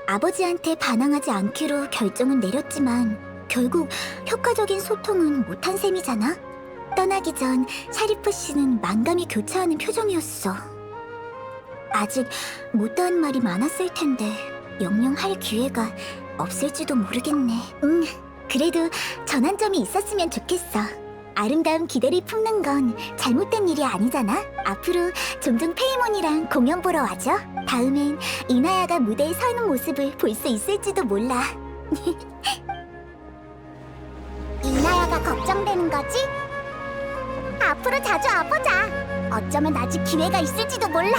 아버지한테 반항하지 않기로 결정은 내렸지만 결국 효과적인 소통은 못한 셈이잖아. 떠나기 전 샤리프 씨는 만감이 교차하는 표정이었어. 아직 못다한 말이 많았을 텐데 영영 할 기회가 없을지도 모르겠네. 그래도 전한 점이 있었으면 좋겠어. 아름다운 기대를 품는 건 잘못된 일이 아니잖아. 앞으로 종종 페이몬이랑 공연 보러 와줘. 다음엔 이나야가 무대에 서는 모습을 볼 수 있을지도 몰라. 이나야가 걱정되는 거지? 앞으로 자주 와보자. 어쩌면 아직 기회가 있을지도 몰라.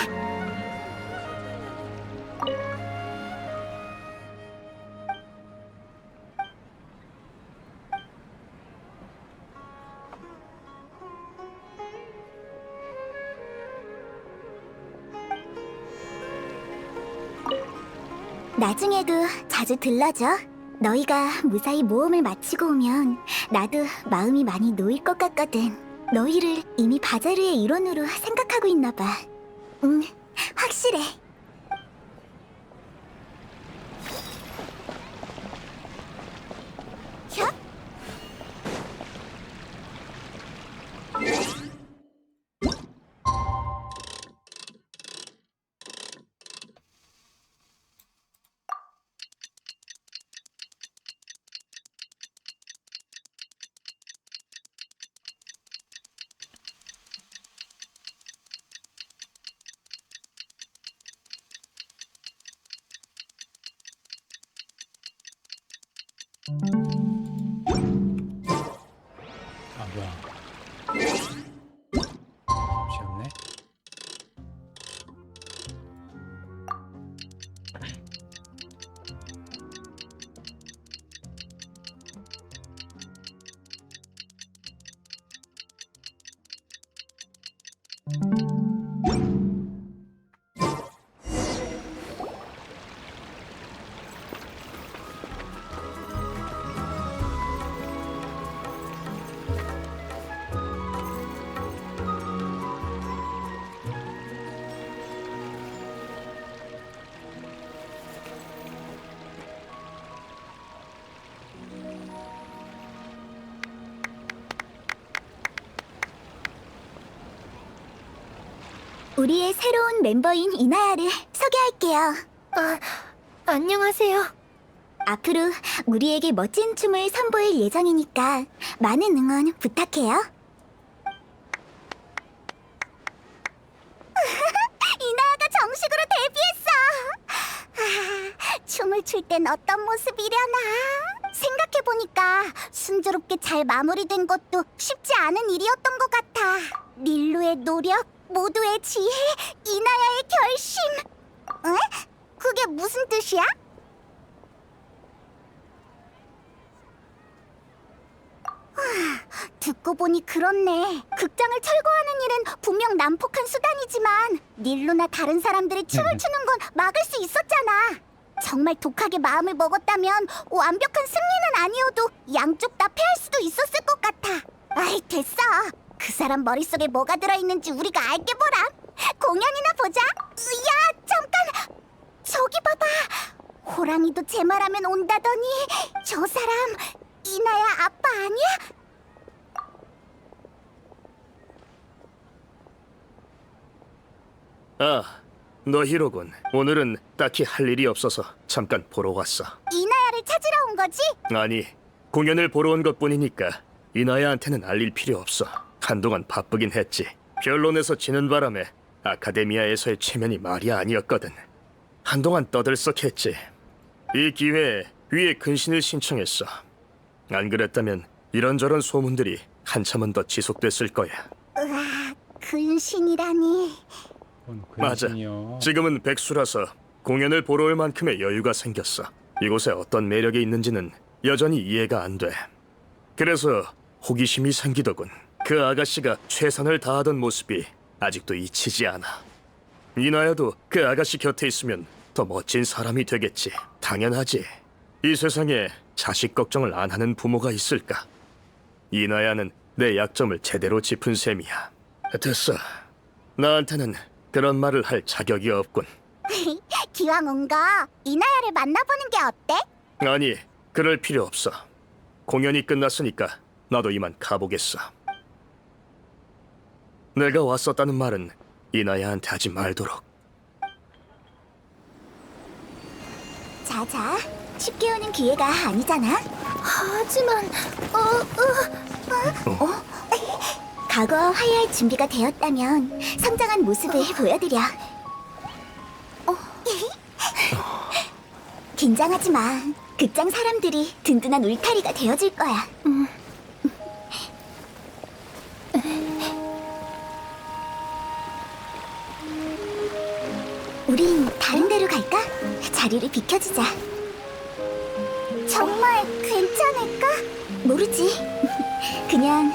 나중에도 자주 들러줘. 너희가 무사히 모험을 마치고 오면 나도 마음이 많이 놓일 것 같거든. 너희를 이미 바자르의 일원으로 생각하고 있나 봐. 확실해. 혀? 아 뭐야? 쉬었네. 우리의 새로운 멤버인 이나야를 소개할게요. 안녕하세요. 앞으로 우리에게 멋진 춤을 선보일 예정이니까 많은 응원 부탁해요. 이나야가 정식으로 데뷔했어. 춤을 출 땐 어떤 모습이려나? 생각해보니까 순조롭게 잘 마무리된 것도 쉽지 않은 일이었던 것 같아. 닐루의 노력, 모두의 지혜, 이나야의 결심. 응? 그게 무슨 뜻이야? 듣고 보니 그렇네. 극장을 철거하는 일은 분명 난폭한 수단이지만 닐루나 다른 사람들이 춤을 추는 건 막을 수 있었잖아. 정말 독하게 마음을 먹었다면 완벽한 승리는 아니어도 양쪽 다 패할 수도 있었을 것 같아. 아이 됐어. 그 사람 머릿속에 뭐가 들어있는지 우리가 알게 보람. 공연이나 보자. 야 잠깐. 저기 봐봐. 호랑이도 제 말하면 온다더니 저 사람 이나야 아빠 아니야? 아, 너희로군. 오늘은 딱히 할 일이 없어서 잠깐 보러 왔어. 이나야를 찾으러 온 거지? 아니, 공연을 보러 온 것뿐이니까 이나야한테는 알릴 필요 없어. 한동안 바쁘긴 했지. 변론에서 지는 바람에 아카데미아에서의 체면이 말이 아니었거든. 한동안 떠들썩했지. 이 기회에 위에 근신을 신청했어. 안 그랬다면 이런저런 소문들이 한참은 더 지속됐을 거야. 우와, 근신이라니. 맞아. 지금은 백수라서 공연을 보러 올 만큼의 여유가 생겼어. 이곳에 어떤 매력이 있는지는 여전히 이해가 안 돼. 그래서 호기심이 생기더군. 그 아가씨가 최선을 다하던 모습이 아직도 잊히지 않아. 이나야도 그 아가씨 곁에 있으면 더 멋진 사람이 되겠지. 당연하지. 이 세상에 자식 걱정을 안 하는 부모가 있을까? 이나야는 내 약점을 제대로 짚은 셈이야. 됐어. 나한테는 그런 말을 할 자격이 없군. 기왕 온 거 이나야를 만나보는 게 어때? 아니, 그럴 필요 없어. 공연이 끝났으니까 나도 이만 가보겠어. 내가 왔었다는 말은 이나야한테 하지 말도록. 자자, 쉽게 오는 기회가 아니잖아. 하지만 과거 화해할 준비가 되었다면 성장한 모습을 보여드려. 긴장하지 마. 극장 사람들이 든든한 울타리가 되어줄 거야. 우린 다른 데로 갈까? 자리를 비켜주자. 정말 괜찮을까? 모르지. 그냥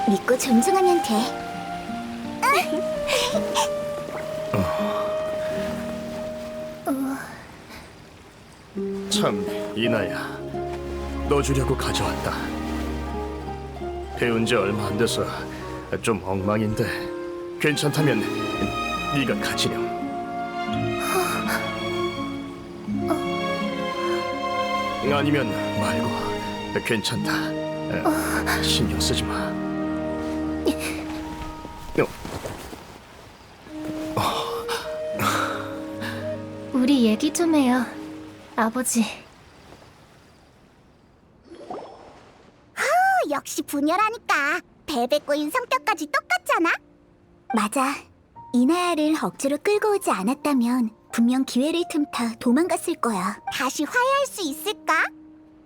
믿고 존중하면 돼. 참, 이나야. 너 주려고 가져왔다. 배운 지 얼마 안 돼서 좀 엉망인데 괜찮다면 네가 가지렴. 아니면 말고 괜찮다. 신경 쓰지 마. 우리 얘기 좀 해요, 아버지. 역시 분열하니까 베베 꼬인 성격까지 똑같잖아. 맞아. 이나야를 억지로 끌고 오지 않았다면 분명 기회를 틈타 도망갔을 거야. 다시 화해할 수 있을까?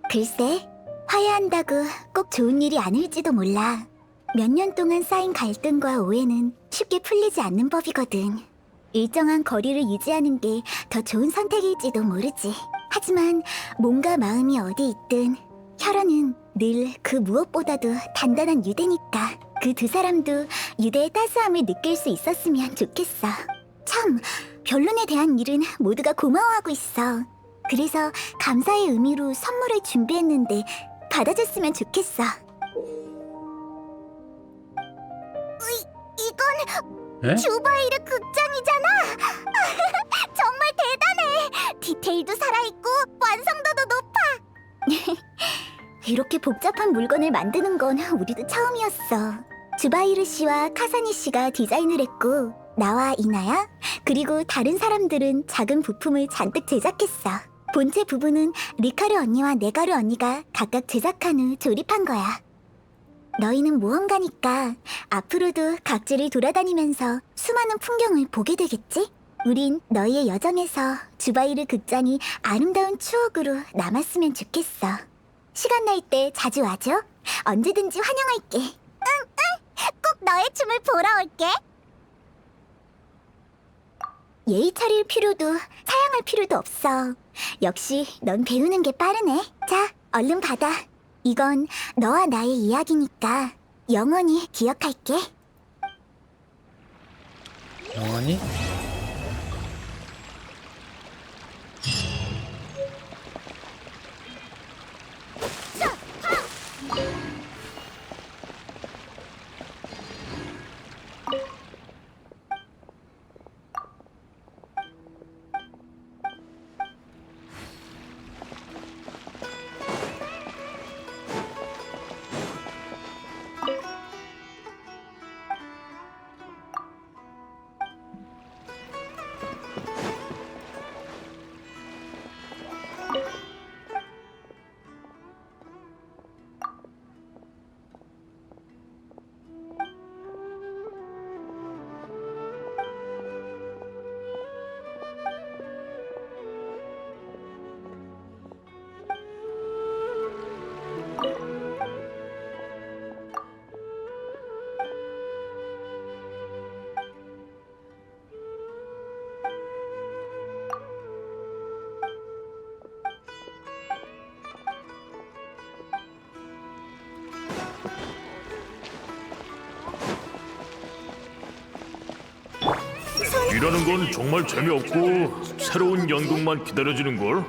글쎄, 화해한다고 꼭 좋은 일이 아닐지도 몰라. 몇 년 동안 쌓인 갈등과 오해는 쉽게 풀리지 않는 법이거든. 일정한 거리를 유지하는 게 더 좋은 선택일지도 모르지. 하지만 몸과 마음이 어디 있든 혈연은 늘 그 무엇보다도 단단한 유대니까 그 두 사람도 유대의 따스함을 느낄 수 있었으면 좋겠어. 참, 변론에 대한 일은 모두가 고마워하고 있어. 그래서 감사의 의미로 선물을 준비했는데 받아줬으면 좋겠어. 이건 에? 주바이르 극장이잖아. 정말 대단해. 디테일도 살아있고 완성도도 높아. 이렇게 복잡한 물건을 만드는 건 우리도 처음이었어. 주바이르 씨와 카사니 씨가 디자인을 했고 나와 이나야 그리고 다른 사람들은 작은 부품을 잔뜩 제작했어. 본체 부분은 리카르 언니와 네가르 언니가 각각 제작한 후 조립한 거야. 너희는 모험가니까 앞으로도 각지를 돌아다니면서 수많은 풍경을 보게 되겠지? 우린 너희의 여정에서 주바이르 극장이 아름다운 추억으로 남았으면 좋겠어. 시간 날 때 자주 와줘. 언제든지 환영할게. 응, 꼭 너의 춤을 보러 올게. 예의 차릴 필요도 사양할 필요도 없어. 역시 넌 배우는 게 빠르네. 자, 얼른 받아. 이건 너와 나의 이야기니까 영원히 기억할게. 영원히? 일하는 건 정말 재미없고 새로운 연극만 기다려지는 걸.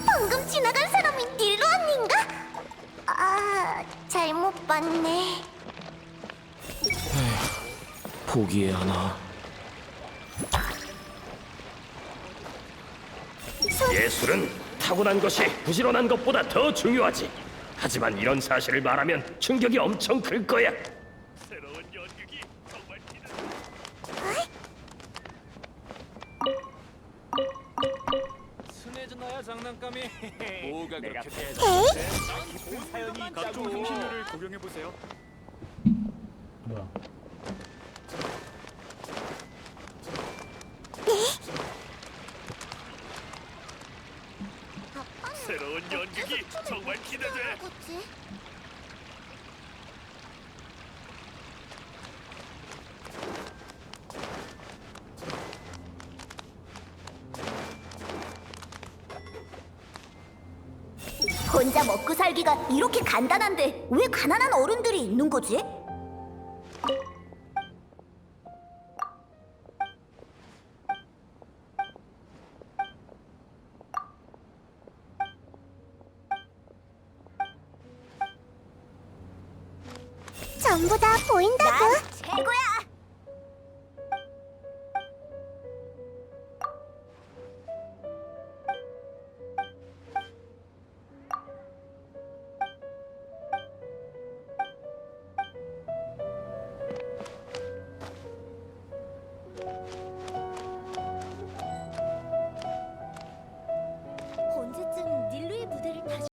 방금 지나간 사람이 닐루 언니인가? 못 봤네. 포기해야 하나? 예술은 타고난 것이 부지런한 것보다 더 중요하지. 하지만 이런 사실을 말하면 충격이 엄청 클 거야. 새로운 연극이 정말 순해졌나야 장난감이? 뭐가 그렇게 각종 향신료를 복용해 보세요. 뭐야? 새로운 연극이 정말 기대돼. 혼자 먹고 살기가 이렇게 간단한데 왜 가난한 어른들이 있는 거지? 전부 다 보인다고. 난 최고야.